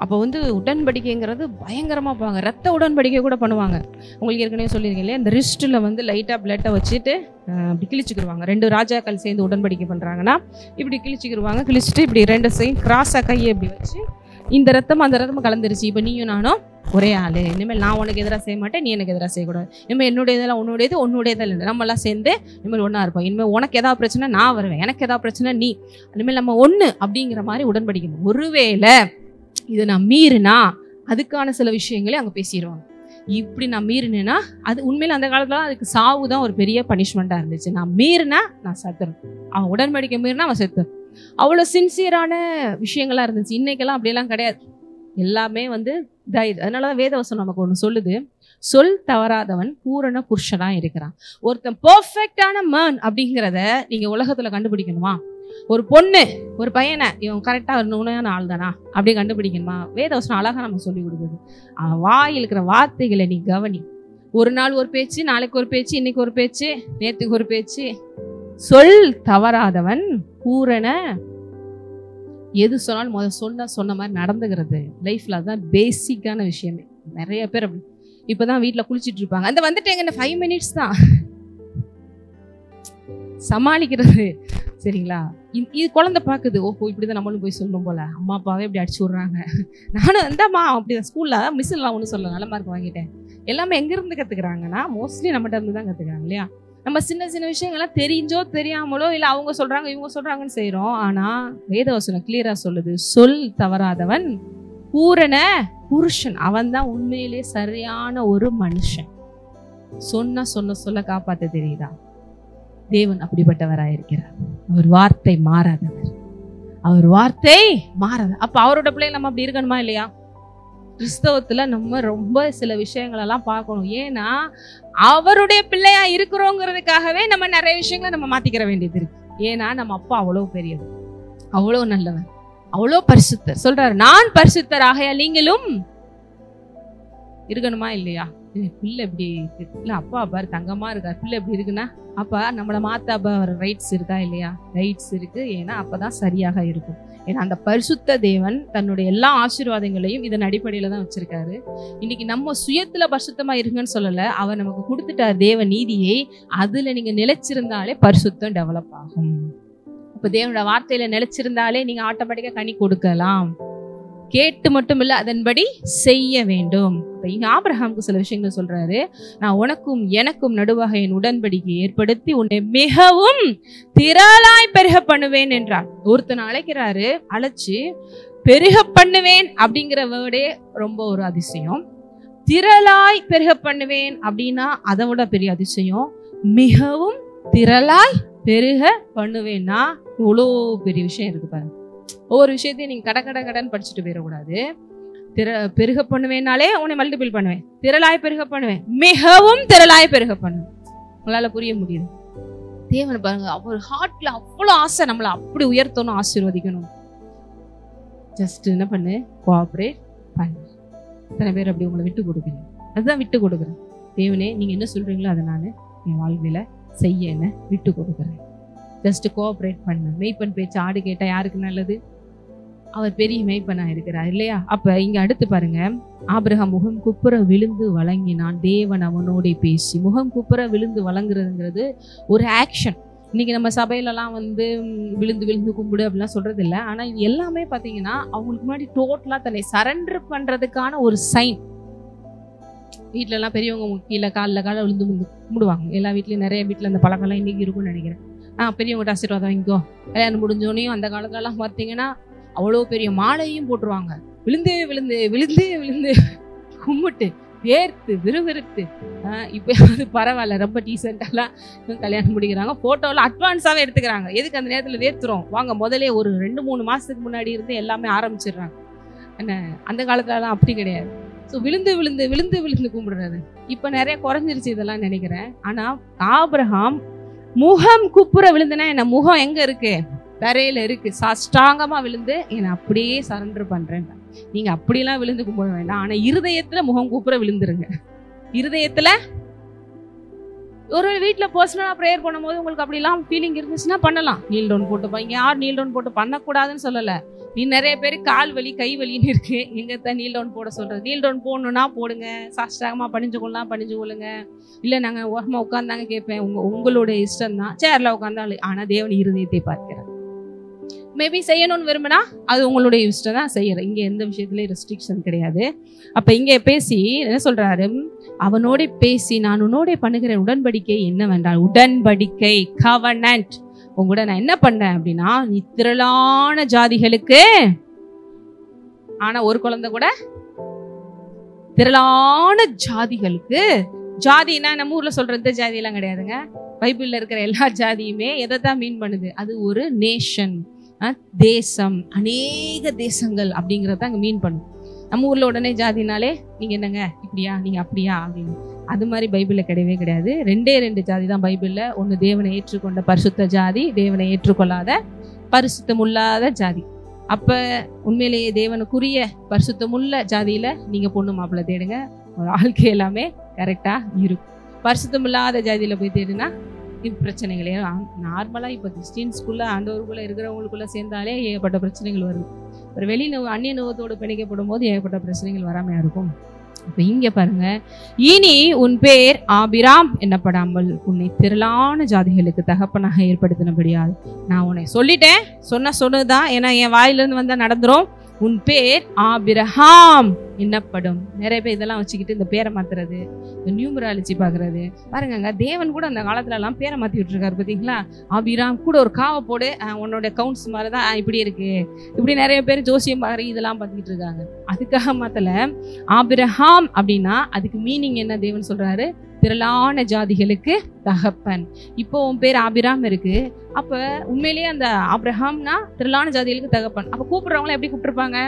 அப்போ வந்து உடன்படிக்கைங்கிறது பயங்கரமாக போவாங்க. ரத்த உடன்படிக்கை கூட பண்ணுவாங்க. உங்களுக்கு ஏற்கனவே சொல்லியிருக்கேன் இல்லையா, இந்த ரிஸ்ட்டில் வந்து லைட்டாக பிளட்டை வச்சுட்டு இப்படி கிழிச்சிக்கிடுவாங்க. 2 ராஜாக்கள் சேர்ந்து உடன்படிக்கை பண்ணுறாங்கன்னா இப்படி கிழிச்சிக்கிடுவாங்க. கிழிச்சிட்டு இப்படி 2 சைடு கிராஸாக கையை இப்படி வச்சு, இந்த ரத்தம் அந்த ரத்தமும் கலந்துருச்சு, இப்போ நீயும் நானும் ஒரே ஆள், இனிமேல் நான் உனக்கு எதிராக செய்ய மாட்டேன், நீ எனக்கு எதிராக செய்யக்கூடாது, இனிமேல் என்னுடைய இதெல்லாம் உன்னுடையது, உன்னுடையதில் இல்லை, நம்மளாம் சேர்ந்து இனிமேல் ஒன்றா இருப்போம், இனிமேல் உனக்கு ஏதாவது பிரச்சனை நான் வருவேன், எனக்கு ஏதாவது பிரச்சனை நீ, இனிமேல் நம்ம ஒன்று அப்படிங்கிற மாதிரி உடன்படிக்கணும். ஒருவேளை இதை நான் மீறினா அதுக்கான சில விஷயங்களே அங்கே பேசிடுவாங்க. இப்படி நான் மீறினேன்னா அது உண்மையில அந்த காலத்துல அதுக்கு சாவு தான் ஒரு பெரிய பனிஷ்மெண்ட்டாக இருந்துச்சு. நான் மீறினா நான் செத்துறேன், அவன் உடன்படிக்கை மீறினா அவன் செத்து. அவ்வளோ சின்சியரான விஷயங்கள்லாம் இருந்துச்சு. இன்னைக்கெல்லாம் அப்படியெல்லாம் கிடையாது, எல்லாமே வந்து இதாயிடுது. அதனாலதான் வேதவசனம் நமக்கு ஒன்று சொல்லுது, சொல் தவறாதவன் பூரண புருஷனா இருக்கிறான். ஒருத்தன் பெர்ஃபெக்டான மேன் அப்படிங்கிறத நீங்க உலகத்துல கண்டுபிடிக்கணுமா, ஒரு பொண்ணு ஒரு பையனை இவன் கரெக்டா ஒரு உண்மையான ஆள் தானா அப்படி கண்டுபிடிக்கணுமா, வேதவசனம் அழகா நம்ம சொல்லி கொடுக்குது. அவன் வாயில் இருக்கிற வார்த்தைகளை நீ கவனி. ஒரு நாள் ஒரு பேச்சு, நாளைக்கு ஒரு பேச்சு, இன்னைக்கு ஒரு பேச்சு, நேற்றுக்கு ஒரு பேச்சு. சொல் தவறாதவன் பூரண, எது சொன்னாலும் சொன்ன மாதிரி நடந்துக்கிறது லைஃப்ல. அதுதான் பேசிக்கான விஷயமே. நிறைய பேர் அப்படி இப்பதான் வீட்டுல குளிச்சுட்டு இருப்பாங்க, அந்த வந்துட்டேங்க 5 minutes தான் சமாளிக்கிறது, சரிங்களா? இது குழந்தை பாக்குது, ஓஹோ இப்படிதான் நம்மளும் போய் சொல்லணும் போல, அம்மா அப்பாவே இப்படி அடிச்சு விடுறாங்க, நானும் இந்தாம்மா அப்படிதான் ஸ்கூல்ல மிஸ் எல்லாம் ஒன்றும் சொல்ல நல்ல மார்க் வாங்கிட்டேன். எல்லாமே எங்க இருந்து கத்துக்கிறாங்கன்னா மோஸ்ட்லி நம்மகிட்ட இருந்து தான் கத்துக்கிறாங்க இல்லையா. நம்ம சின்ன சின்ன விஷயங்கள்லாம் தெரிஞ்சோ தெரியாமலோ இல்லை அவங்க சொல்றாங்க இவங்க சொல்றாங்கன்னு செய்யறோம். ஆனா வேதவசனம் கிளியரா சொல்லுது, சொல் தவறாதவன் பூரண புருஷன், அவன் தான் உண்மையிலே சரியான ஒரு மனுஷன். சொல்ல காப்பாத்த தெரியுதா? தேவன் அப்படிப்பட்டவராயிருக்கிறார். அவர் வார்த்தை மாறாதவர், அவர் வார்த்தை மாறாத. அப்ப அவரோட பிள்ளைங்க நம்ம அப்படி இருக்கணுமா இல்லையா? கிறிஸ்தவத்துல நம்ம ரொம்ப சில விஷயங்கள் எல்லாம் பார்க்கணும். ஏன்னா அவருடைய பிள்ளையா இருக்கிறோங்கிறதுக்காகவே நம்ம நிறைய விஷயங்களை நம்ம மாத்திக்கிற வேண்டியது இருக்கு. ஏன்னா நம்ம அப்பா அவ்வளவு பெரியவர், அவ்வளவு நல்லவர், அவ்வளவு பரிசுத்தர். சொல்றாரு, நான் பரிசுத்தர் ஆகையா நீங்களும் இருக்கணுமா இல்லையா? பிள்ளை எப்படி இருக்கு, இல்ல அப்பா பாரு தங்கமா இருக்காரு, பிள்ளை எப்படி இருக்குன்னா அப்ப நம்மளை மாத்த ரைட்ஸ் இருக்கா இல்லையா? ரைட்ஸ் இருக்கு. ஏன்னா அப்பதான் சரியாக இருக்கும். ஏன்னா அந்த பரிசுத்த தேவன் தன்னுடைய எல்லா ஆசீர்வாதங்களையும் இதன் அடிப்படையில தான் வச்சிருக்காரு. இன்னைக்கு நம்ம சுயத்துல பரிசுத்தமா இருங்கன்னு சொல்லல, அவர் நமக்கு கொடுத்துட்டார் தேவ நீதியை. அதுல நீங்க நிலைச்சிருந்தாலே பரிசுத்தம் டெவலப் ஆகும். இப்ப தேவனோட வார்த்தையில நிலைச்சிருந்தாலே நீங்க ஆட்டோமேட்டிக்கா கனி கொடுக்கலாம். கேட்டு மட்டும் இல்ல, அதன்படி செய்ய வேண்டும். இங்க ஆபிரகாமுக்கு சில விஷயங்கள் சொல்றாரு, நான் உனக்கும் எனக்கும் நடுவாக என் உடன்படிக்கை ஏற்படுத்தி உன்னை மிகவும் திரளாய் பெருக பண்ணுவேன் என்றார். ஒருத்தனை அழைக்கிறாரு, அழைச்சு பெருக பண்ணுவேன் அப்படிங்கிற வேர்டே ரொம்ப ஒரு அதிசயம். திரளாய் பெருக பண்ணுவேன் அப்படின்னா அதை விட பெரிய அதிசயம். மிகவும் திரளாய் பெருக பண்ணுவேன்னா இவ்வளோ பெரிய விஷயம் இருக்கு பாருங்க. ஒவ்வொரு விஷயத்தையும் நீங்க கடன் படிச்சுட்டு போயிடக்கூடாது. பெருக பண்ணுவேன்னாலே உன்னை மல்டிபிள் பண்ணுவேன், திரளாய் பெருக பண்ணுவேன், மிகவும் திரளாய் பெருக பண்ணுவேன். உங்களால புரிய முடியுது? தேவன் பாருங்க, அவர் ஹார்ட்ல அவ்வளவு ஆசை நம்மளை அப்படி உயர்த்தணும், ஆசீர்வதிக்கணும். ஜஸ்ட் என்ன பண்ணு, கோஆபரேட் பண்ணு. இத்தனை பேர் அப்படி உங்களை விட்டு கொடுக்குறீங்க. அதுதான் விட்டு கொடுக்குறேன். தேவனே நீங்க என்ன சொல்றீங்களோ அதை நான் என் வாழ்க்கையில செய்ய என்ன விட்டு கொடுக்குறேன். ஜஸ்ட் கோஆபரேட் பண்ணு. மெய்ப்பன் பேச்சு ஆடு கேட்டா யாருக்கு நல்லது? அவர் பெரிய மெய்ப்பனா இருக்கிறார் இல்லையா? அப்ப இங்க அடுத்து பாருங்க, ஆபிரகாம் முகம் குப்புற விழுந்து வழங்கினான், தேவன் அவனோட பேசி. முகம் குப்புற விழுந்து வழங்குறதுங்கிறது ஒரு ஆக்ஷன். இன்னைக்கு நம்ம சபையிலலாம் விழுந்து விழுந்து கும்பிடு அப்படிலாம் சொல்றது இல்லை. ஆனா இது எல்லாமே பாத்தீங்கன்னா அவங்களுக்கு முன்னாடி டோட்டலா தன்னை சரண்டர் பண்றதுக்கான ஒரு சைன். வீட்டுல எல்லாம் பெரியவங்க கீழே காலில் விழுந்து கும்பிடுவாங்க. எல்லா வீட்லயும் நிறைய வீட்டுல அந்த பழக்கம்லாம் இன்னைக்கு இருக்கும்னு நினைக்கிறேன். பெரியவங்ககிட்ட ஆசீர்வாதம் இங்கோ. கல்யாணம் முடிஞ்சோனையும் அந்த காலத்துல எல்லாம் பார்த்தீங்கன்னா அவ்வளோ பெரிய மாலையும் போட்டுருவாங்க. விழுந்து விழுந்து விழுந்து விழுந்து கும்பிட்டு வேர்த்து விறுவிறுத்து. இப்போ அது பரவாயில்ல, ரொம்ப டீசெண்டாலாம் கல்யாணம் முடிக்கிறாங்க. போட்டோவில் அட்வான்ஸாகவே எடுத்துக்கிறாங்க. எதுக்கு அந்த நேரத்தில் வேர்த்துறோம்? வாங்க முதலே ஒரு 2-3 மாதத்துக்கு முன்னாடி இருந்து எல்லாமே ஆரம்பிச்சிடுறாங்க. என்ன அந்த காலத்துலலாம் அப்படி கிடையாது. ஸோ விழுந்து விழுந்து விழுந்து விழுந்து கும்பிடுறது இப்போ நிறைய குறைஞ்சிருச்சு இதெல்லாம் நினைக்கிறேன். ஆனால் ஆபிரகாம் முகம் குப்புற விழுந்துனா என்ன, முகம் எங்கே இருக்கு? தரையில இருக்கு. சாஷ்டாங்கமா விழுந்து என்னை அப்படியே சரண்டர் பண்றேன். நீங்க அப்படியெல்லாம் விழுந்து கும்பிட வேண்டாம். ஆனா இருதயத்துல முகம் கூப்புற விழுந்துருங்க. இருதயத்துல ஒரு வீட்டுல பர்சனலா ப்ரேயர் பண்ணும்போது உங்களுக்கு அப்படிலாம் ஃபீலிங் இருந்துச்சுன்னா பண்ணலாம். நீல் டவுன் போட்டு இங்க யார் நீல் டவுன் போட்டு பண்ணக்கூடாதுன்னு சொல்லல. நீ நிறைய பேர் கால் வலி கை வலின்னு இருக்கு, எங்கத்தான் நீல் டவுன் போட சொல்றது? நீல் டவுன் போடணும்னா போடுங்க, சாஷ்டாகமா பணிஞ்சு கொள்ளுங்க. இல்ல நாங்க ஓரமா உட்கார்ந்தாங்க கேட்பேன், உங்களோட இஷ்டம் தான். சேர்ல உட்கார்ந்தாலும் ஆனா தேவன் இருதயத்தை பார்க்கிறார். மேபி செய்யணும்னு விரும்பினா அது உங்களுடைய இஷ்டம் தான் செய்யறேன். இங்க எந்த விஷயத்துலயும் ரெஸ்ட்ரிக்ஷன் கிடையாது. அப்ப இங்க பேசி என்ன சொல்றாரு, அவனோட பேசி நான் உன்னோட பண்ணுகிற உடன்படிக்கை என்னவென்றால், உடன்படிக்கை கவர்னன்ட், உங்கூட நான் என்ன பண்ணேன் அப்படின்னா, நீ திரளான ஜாதிகளுக்கு, ஆனா ஒரு குழந்தை கூட திரளான ஜாதிகளுக்கு, ஜாதினா நம்ம ஊர்ல சொல்ற இந்த ஜாதி எல்லாம் கிடையாதுங்க. பைபிள்ல இருக்கிற எல்லா ஜாதியுமே எதை தான் மீன் பண்ணுது? அது ஒரு நேஷன், தேசம், அநேக தேசங்கள் அப்படிங்கறத அங்க மீன் பண்ணும். நம்ம ஊர்ல உடனே ஜாதினாலே நீங்க என்னங்க இப்படியா நீங்க அப்படியா அப்படின்னு, அது மாதிரி பைபிள்ல கிடையவே கிடையாது. 2 ஜாதி தான் பைபிள்ல. ஒண்ணு தேவனை ஏற்றுக்கொண்ட பரிசுத்த ஜாதி, தேவனை ஏற்றுக்கொள்ளாத பரிசுத்தமுள்ளாத ஜாதி. அப்ப உண்மையிலேயே தேவனுக்குரிய பரிசுத்தமுள்ள ஜாதியில நீங்க பொண்ணு மாப்பிள்ளை தேடுங்க, வாழ்க்கை எல்லாமே கரெக்டா இருக்கும். பரிசுத்தமில்லாத ஜாதியில போய் தேடுனா பிரச்சனைகளே நார்மலா இப்ப கிறிஸ்டியன்ஸ்குள்ள ஆண்டவருக்குள்ள இருக்கிறவங்களுக்குள்ள சேர்ந்தாலே ஏகப்பட்ட பிரச்சனைகள் வருது. ஒரு அந்நிய நுகத்தோடு பிணைக்கப்படும் போது ஏகப்பட்ட பிரச்சனைகள் வராமையா இருக்கும். இப்ப இங்க பாருங்க, இனி உன் பேர் ஆபிராம் என்னப்படாமல் உன்னை திரளான ஜாதிகளுக்கு தகப்பனாக ஏற்படுத்தினபடியால் நான் உன்னை சொல்லிட்டேன். சொன்னதுதான், ஏன்னா என் வாயிலிருந்து வந்தா நடந்துரும். உன் பேர் ஆபிரகாம் என்னப்படும். நிறைய பேர் இதெல்லாம் வச்சுக்கிட்டு இந்த பேரை மாத்துறது, இந்த நியூமராலஜி பாக்குறது பாருங்க. தேவன் கூட அந்த காலத்துல எல்லாம் பேரை மாத்தி விட்டுருக்காரு பாத்தீங்களா? ஆபிராம் கூட ஒரு காவை போடு, உன்னோட கவுண்ட்ஸ் மாதிரிதான் இப்படி இருக்கு, இப்படி நிறைய பேர் ஜோசியம் பாரு இதெல்லாம் பார்த்துக்கிட்டு இருக்காங்க. அதுக்காக மாத்தல. ஆபிரகாம் அப்படின்னா அதுக்கு மீனிங் என்ன? தேவன் சொல்றாரு, திரளான ஜாதிகளுக்கு தகப்பன். இப்போ உன் பேர் ஆபிராம் இருக்கு. அப்ப உண்மையிலேயே அந்த ஆபிரகாம்னா திரளான ஜாதிகளுக்கு தகப்பன். அப்ப கூப்பிடுறவங்கள எப்படி கூப்பிட்டுருப்பாங்க?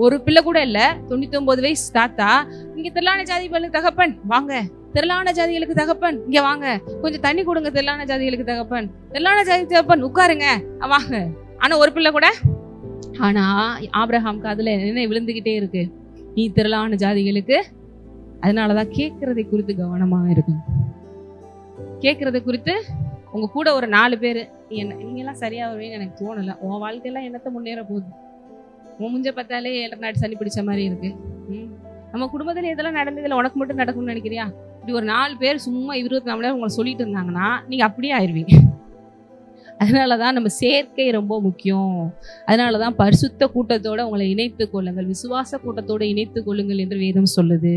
ஒரு பிள்ளை கூட இல்ல, 99 வயசு தாத்தா, இங்க திரளான ஜாதிகளுக்கு தகப்பன் வாங்க, திரளான ஜாதிகளுக்கு தகப்பன் இங்க வாங்க, கொஞ்சம் தண்ணி கொடுங்க, திரளான ஜாதிகளுக்கு தகப்பன், திரளான ஜாதி தகப்பன் உட்காருங்க வாங்க. ஆனா ஒரு பிள்ளை கூட. ஆனா ஆபிரகாம்க்கு அதுல என்ன விழுந்துகிட்டே இருக்கு, நீ திரளான ஜாதிகளுக்கு. அதனாலதான் கேட்கறதை குறித்து கவனமா இருக்கும். கேட்கறதை குறித்து உங்க கூட ஒரு 4 பேரு நீங்க எல்லாம் சரியா வருவீங்கன்னு எனக்கு தோணல. உன் வாழ்க்கையெல்லாம் என்னத்த முன்னேற போகுது? உன் முஞ்ச பார்த்தாலே 7 நாடு சனி பிடிச்ச மாதிரி இருக்கு. நம்ம குடும்பத்துல இதெல்லாம் நடந்ததுல உனக்கு மட்டும் நடக்கும்னு நினைக்கிறியா? இப்படி ஒரு 4 பேர் சும்மா 24 மணி நேரம் உங்களை சொல்லிட்டு இருந்தாங்கன்னா நீங்க அப்படியே ஆயிடுவீங்க. அதனாலதான் நம்ம சேர்க்கை ரொம்ப முக்கியம். அதனாலதான் பரிசுத்த கூட்டத்தோட உங்களை இணைத்து கொள்ளுங்கள், விசுவாச கூட்டத்தோட இணைத்து கொள்ளுங்கள் என்று வேதம் சொல்லுது.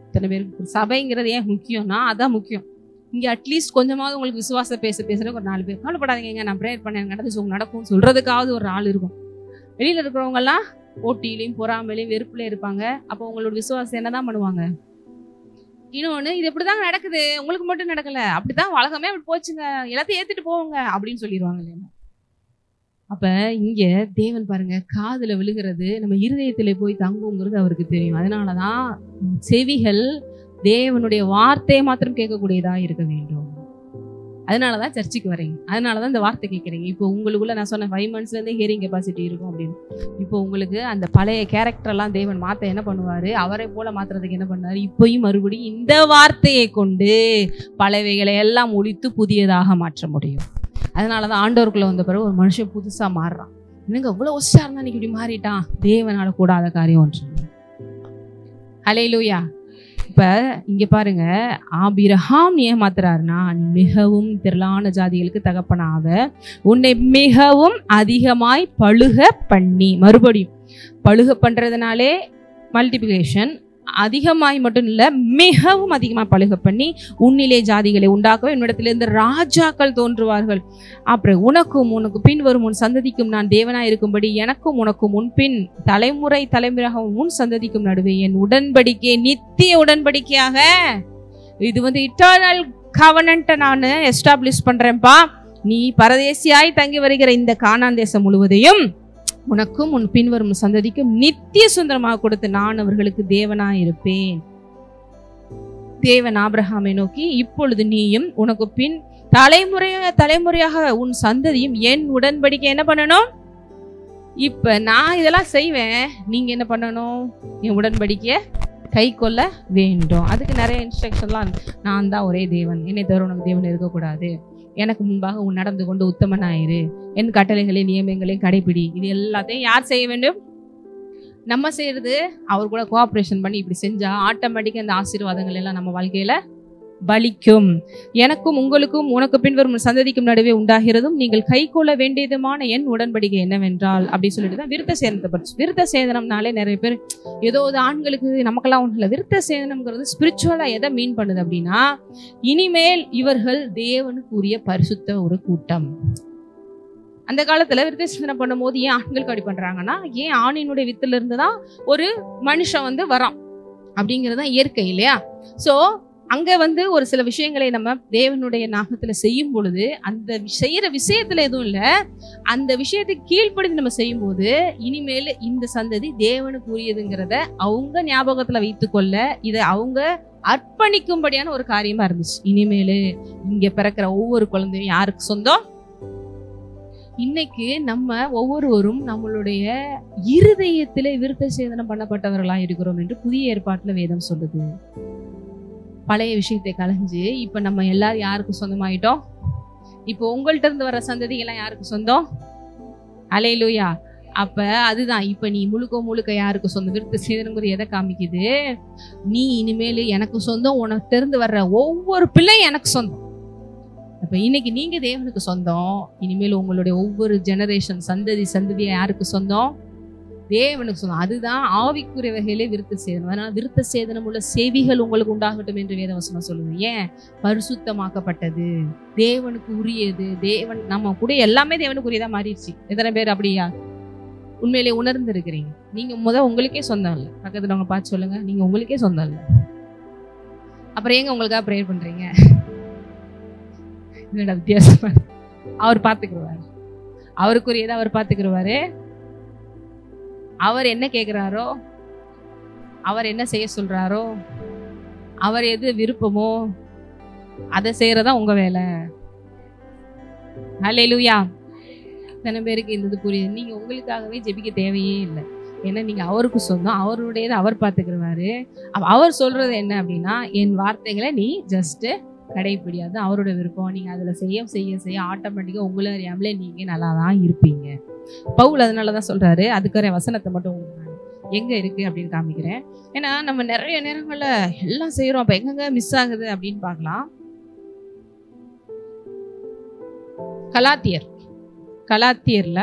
இத்தனை பேருக்கு சபைங்கிறது ஏன் முக்கியம்னா அதான் முக்கியம். இங்க அட்லீஸ்ட் கொஞ்சமாவது உங்களுக்கு விசுவாச பேசுறதுக்கு ஒரு 4 பேர், கவலைப்படாதீங்க நான் ப்ரேயர் பண்ணேன் நடந்துச்சு உங்களுக்கு நடக்கும் சொல்றதுக்காவது ஒரு ஆள் இருக்கும். வெளியில இருக்கிறவங்க எல்லாம் போட்டியிலையும் பொறாமையிலையும் வெறுப்புல இருப்பாங்க. அப்போ உங்களோட விசுவாசம் என்னதான் பண்ணுவாங்க? இன்னொன்னு, இது இப்படிதான் நடக்குது, உங்களுக்கு மட்டும் நடக்கல, அப்படிதான் உலகமே அப்படி போச்சுங்க, எல்லாத்தையும் ஏத்துட்டு போவாங்க அப்படின்னு சொல்லிடுவாங்க இல்லையா? அப்ப இங்க தேவன் பாருங்க, காதுல விழுகிறது நம்ம இருதயத்திலே போய் தங்குங்கிறது அவருக்கு தெரியும். அதனாலதான் செவிகள் தேவனுடைய வார்த்தையை மாத்திரம் கேட்கக்கூடியதா இருக்க வேண்டும். அதனாலதான் சர்ச்சுக்கு வரீங்க, அதனாலதான் இந்த வார்த்தை கேட்குறீங்க. இப்போ உங்களுக்குள்ள நான் சொன்ன 5 monthsலேருந்தே ஹியரிங் கெப்பாசிட்டி இருக்கும் அப்படின்னு. இப்போ உங்களுக்கு அந்த பழைய கேரக்டர்லாம் தேவன் மாற்ற என்ன பண்ணுவாரு, அவரை போல மாத்துறதுக்கு என்ன பண்ணாரு, இப்பயும் மறுபடியும் இந்த வார்த்தையை கொண்டு பழையவைகளை எல்லாம் ஒழித்து புதியதாக மாற்ற முடியும். அதனாலதான் ஆண்டவருக்குள்ள வந்த பிறகு ஒரு மனுஷன் புதுசா மாறுறான். எனக்கு அவ்வளவு ஒஸ்டா இருந்தா இன்னைக்கு இப்படி மாறிட்டான். தேவனால கூடாத காரியம் ஒன்று. ஹல்லேலூயா. இப்ப இங்க பாருங்க, ஆபிரகாம் ஏமாத்துறாருன்னா, நீ மிகவும் திரளான ஜாதிகளுக்கு தகப்பனாக உன்னை மிகவும் அதிகமாய் பழுக பண்ணி, மறுபடியும் பழுக பண்றதுனாலே மல்டிபிகேஷன், அதிகமாய் மட்டும் இல்ல மிகவும் அதிகமாக பழுக பண்ணி உன்னிலே ஜாதிகளை உண்டாக்கவே உன்னிடத்திலிருந்து ராஜாக்கள் தோன்றுவார்கள். அப்புறம் உனக்கும் உனக்கு பின் வரும் உன் சந்ததிக்கும் நான் தேவனாய் இருக்கும்படி எனக்கும் உனக்கும் முன் பின் தலைமுறை தலைமுறையாக உன் சந்ததிக்கும் நடுவே என் உடன்படிக்கை நித்திய உடன்படிக்கையாக, இது இட்டர்னல் கவனன்ட்டை நான் எஸ்டாப்ளிஷ் பண்றேன்ப்பா. நீ பரதேசியாய் தங்கி வருகிற இந்த கானான் தேசம் முழுவதையும் உனக்கும் உன் பின்வரும் சந்ததிக்கும் நித்திய சுதந்திரமாக கொடுத்து நான் அவர்களுக்கு தேவனாய் இருப்பேன். தேவன் ஆபிரகாமை நோக்கி, இப்பொழுது நீயும் உனக்கு பின் தலைமுறையாக உன் சந்ததியும் என் உடன்படிக்கை என்ன பண்ணணும், இப்ப நான் இதெல்லாம் செய்வேன், நீங்க என்ன பண்ணணும், என் உடன்படிக்கைய கை கொள்ள வேண்டும். அதுக்கு நிறைய இன்ஸ்ட்ரக்ஷன்லாம், நான் தான் ஒரே தேவன், என்னை தவிர உனக்கு தேவன் இருக்கக்கூடாது, எனக்கு முன்பாக உன் நடந்து கொண்டு உத்தமனாயிரு, என் கட்டளைகளை நியமங்களை கடைபிடி. இது எல்லாத்தையும் யார் செய்ய வேண்டும், நம்ம செய்யறது. அவர் கூட கோஆபரேஷன் பண்ணி இப்படி செஞ்சா ஆட்டோமேட்டிக்கா அந்த ஆசீர்வாதங்கள் எல்லாம் நம்ம வாழ்க்கையில பலிக்கும். எனக்கும் உங்களுக்கும் உனக்கு பின்வரும் சந்ததிக்கும் நடுவே உண்டாகிறதும் நீங்கள் கை கொள்ள வேண்டியதுமான என் உடன்படிக்கை என்னவென்றால் அப்படின்னு சொல்லிட்டு தான் விருத்த சேதனத்தை படிச்சு. விருத்த சேதனம்னாலே நிறைய பேர் ஏதோ ஆண்களுக்கு நமக்கெல்லாம் ஒன்றும் இல்லை. விருத்த சேதனம்ங்கிறது ஸ்பிரிச்சுவலா எதை மீன் பண்ணுது அப்படின்னா, இனிமேல் இவர்கள் தேவனுக்கு உரிய பரிசுத்த ஒரு கூட்டம். அந்த காலத்துல விருத்த சேதனம் பண்ணும் போது ஏன் ஆண்களுக்கு அப்படி பண்றாங்கன்னா, ஏன் ஆணினுடைய வித்துல இருந்துதான் ஒரு மனுஷன் வரான் அப்படிங்கிறது தான் இயற்கை இல்லையா. சோ அங்க ஒரு சில விஷயங்களை நம்ம தேவனுடைய நாமத்துல செய்யும் பொழுது, அந்த செய்யற விஷயத்துல எதுவும் இல்லை, அந்த விஷயத்துக்கு கீழ்ப்படி நம்ம செய்யும் போது இனிமேல் இந்த சந்ததி தேவனுக்கு உரியதுங்கிறத அவங்க ஞாபகத்துல வைத்துக்கொள்ள, இதை அவங்க அர்ப்பணிக்கும்படியான ஒரு காரியமா இருந்துச்சு. இனிமேல் இங்க பிறக்கிற ஒவ்வொரு குழந்தையும் யாருக்கு சொந்தம், இன்னைக்கு நம்ம ஒவ்வொருவரும் நம்மளுடைய இருதயத்திலே விருத்த சேதனம் பண்ணப்பட்டவர்களா இருக்கிறோம் என்று புதிய ஏற்பாட்டுல வேதம் சொல்லுது. பழைய விஷயத்தை கலைஞ்சு இப்ப நம்ம எல்லாரும் யாருக்கு சொந்தமாயிட்டோம், இப்போ உங்கள்ட்ட இருந்து வர சந்ததிகள்லாம் யாருக்கு சொந்தம், அல்லேலூயா. அப்ப அதுதான் இப்ப நீ முழுக்க யாருக்கு சொந்தம். விருத்த சேதனங்கிறது எதை காமிக்குது, நீ இனிமேல் எனக்கு சொந்தம், உனக்கு இருந்து வர்ற ஒவ்வொரு பிள்ளையும் எனக்கு சொந்தம். அப்ப இன்னைக்கு நீங்க தேவனுக்கு சொந்தம், இனிமேல் உங்களுடைய ஒவ்வொரு ஜெனரேஷன் சந்ததியா யாருக்கு சொந்தம், தேவனுக்கு சொந்தம். அதுதான் ஆவிக்குரிய வகையிலே விருத்த சேதனம். அதனால விருத்த சேதனம் உள்ள செவிகள் உங்களுக்கு உண்டாகட்டும் என்று வேதவசனம் சொல்லுது. ஏன், பரிசுத்தமாக்கப்பட்டது, தேவனுக்கு உரியது. தேவன் நம்ம கூட எல்லாமே தேவனுக்கு உரியதா மாறிடுச்சு. எத்தனை பேர் அப்படியா உண்மையிலே உணர்ந்து இருக்கிறீங்க? நீங்க உங்களுக்கே சொந்தம் இல்லை. பக்கத்துல அவங்க பார்த்து சொல்லுங்க, நீங்க உங்களுக்கே சொந்தம் இல்லை. அப்புறம் ஏங்க உங்களுக்காக ப்ரேயர் பண்றீங்க? என்னடா வித்தியாசமா? அவர் பார்த்துக்கிடுவாரு, அவருக்குரியதை அவர் பார்த்துக்கிடுவாரு. அவர் என்ன கேட்கிறாரோ, அவர் என்ன செய்ய சொல்றாரோ, அவர் எது விருப்பமோ அதை செய்யறதா உங்க வேலை. அல்லேலூயா. இத்தனை பேருக்கு இந்த புரியுது. நீங்க உங்களுக்காகவே ஜெபிக்க தேவையே இல்லை. ஏன்னா நீங்க அவருக்கு சொந்தம், அவருடையதை அவர் பார்த்துக்கிடுவாரு. அவர் சொல்றது என்ன அப்படின்னா, என் வார்த்தைகளை நீ ஜஸ்ட் கடைபிடியாது, அவரோட விருப்பம். நீங்க அதுல செய்ய ஆட்டோமேட்டிக்கா உங்களை அறியாமலே நீங்க நல்லா தான் இருப்பீங்க. பவுல் அதனாலதான் சொல்றாரு, அதுக்கான வசனத்தை மட்டும் எங்க இருக்கு அப்படின்னு காமிக்கிறேன். ஏன்னா நம்ம நிறைய நேரங்கள்ல எல்லாம் செய்யறோம், அப்ப எங்க மிஸ் ஆகுது அப்படின்னு பார்க்கலாம். கலாத்தியர்ல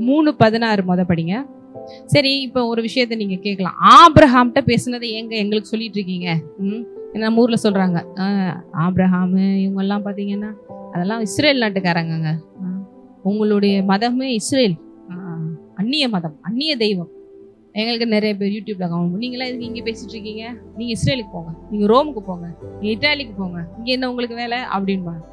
3:16 முத படிங்க. சரி, இப்ப ஒரு விஷயத்த நீங்க கேட்கலாம், ஆபிரகாம்கிட்ட பேசுனதை எங்களுக்கு சொல்லிட்டு இருக்கீங்க. நம்ம ஊர்ல சொல்றாங்க, ஆபிரகாம் இவங்க எல்லாம் பாத்தீங்கன்னா அதெல்லாம் இஸ்ரேல் நாட்டுக்காரங்க, உங்களுடைய மதமே இஸ்ரேல், அந்நிய மதம், அந்நிய தெய்வம். எங்களுக்கு நிறைய பேர் யூடியூப்ல நீங்களா இதுக்கு இங்க பேசிட்டு இருக்கீங்க, நீங்க இஸ்ரேலுக்கு போங்க, நீங்க ரோமுக்கு போங்க, நீங்க இட்டாலிக்கு போங்க, இங்க என்ன உங்களுக்கு வேலை அப்படின்பாங்க.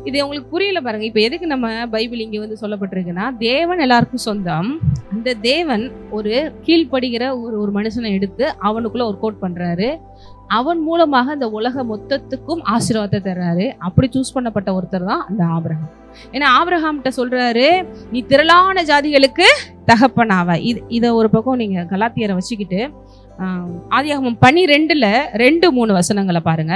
இது உங்களுக்கு புரியல பாருங்க. இப்ப எதுக்கு நம்ம பைபிள் இங்க சொல்லப்பட்டிருக்குன்னா, தேவன் எல்லாருக்கும் சொந்தம். அந்த தேவன் ஒரு கீழ்ப்படுகிற ஒரு மனுஷனை எடுத்து அவனுக்குள்ள ஒரு கோட் பண்றாரு. அவன் மூலமாக அந்த உலக மொத்தத்துக்கும் ஆசீர்வாதத்தை தர்றாரு. அப்படி சூஸ் பண்ணப்பட்ட ஒருத்தர் தான் அந்த ஆபிரகாம். ஏன்னா ஆபிரகாம்கிட்ட சொல்றாரு, நீ திரளான ஜாதிகளுக்கு தகப்பனாவ. இதை ஒரு பக்கம் நீங்க கலாத்தியரை வச்சுக்கிட்டு ஆதியாகமம் 12:2-3 வசனங்களை பாருங்க.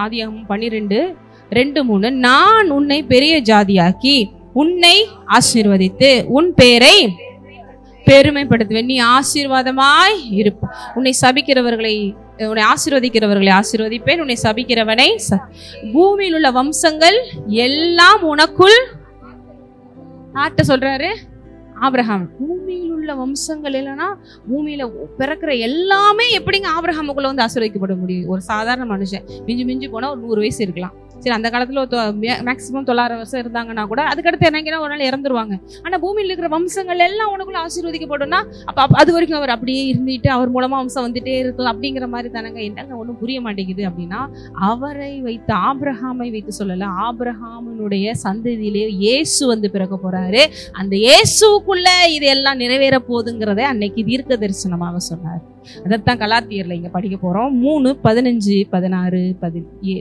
ஆதியாகமம் 12:2-3, நான் உன்னை பெரிய ஜாதியாக்கி உன்னை ஆசீர்வதித்து உன் பேரை பெருமைப்படுத்துவேன், நீ ஆசீர்வாதமாய் இருப்ப, உன்னை சபிக்கிறவர்களை உன்னை ஆசீர்வதிக்கிறவர்களை ஆசீர்வதிப்பேன், உன்னை சபிக்கிறவனை பூமியில் உள்ள வம்சங்கள் எல்லாம் உனக்குள். ஆட்ட சொல்றாரு ஆபிரகாம். பூமியில் உள்ள வம்சங்கள் இல்லைன்னா பூமியில பிறக்கிற எல்லாமே எப்படிங்க ஆபிரகாமுக்குள்ள வந்து ஆசீர்வதிக்கப்பட முடியும்? ஒரு சாதாரண மனுஷன் மிஞ்சி மிஞ்சி போனா ஒரு 100 வயசு இருக்கலாம். சரி, அந்த காலத்துல மேக்சிமம் 900 வருஷம் இருந்தாங்கன்னா கூட அதுக்கடுத்து என்னங்கன்னா ஒரு நாள் இறந்துருவாங்க. ஆனா பூமியில் இருக்கிற வம்சங்கள் எல்லாம் உனக்குள்ள ஆசீர்வதிக்கப்படும்னா அப்ப அது வரைக்கும் அவர் அப்படியே இருந்துட்டு அவர் மூலமா வம்சம் வந்துட்டே இருக்கும் அப்படிங்கிற மாதிரி தானங்க. என்னங்க ஒன்றும் புரிய மாட்டேங்குது அப்படின்னா, அவரை வைத்து ஆபிரகாமை வைத்து சொல்லல, ஆபிரகாமினுடைய சந்ததியிலே இயேசு வந்து பிறக்க போறாரு. அந்த இயேசுக்குள்ள இதெல்லாம் நிறைவேற போகுதுங்கிறத அன்னைக்கு தீர்க்க தரிசனமாக சொன்னார். அதைத்தான் கலாத்தியர்ல இங்க படிக்க போறோம். 3:15-16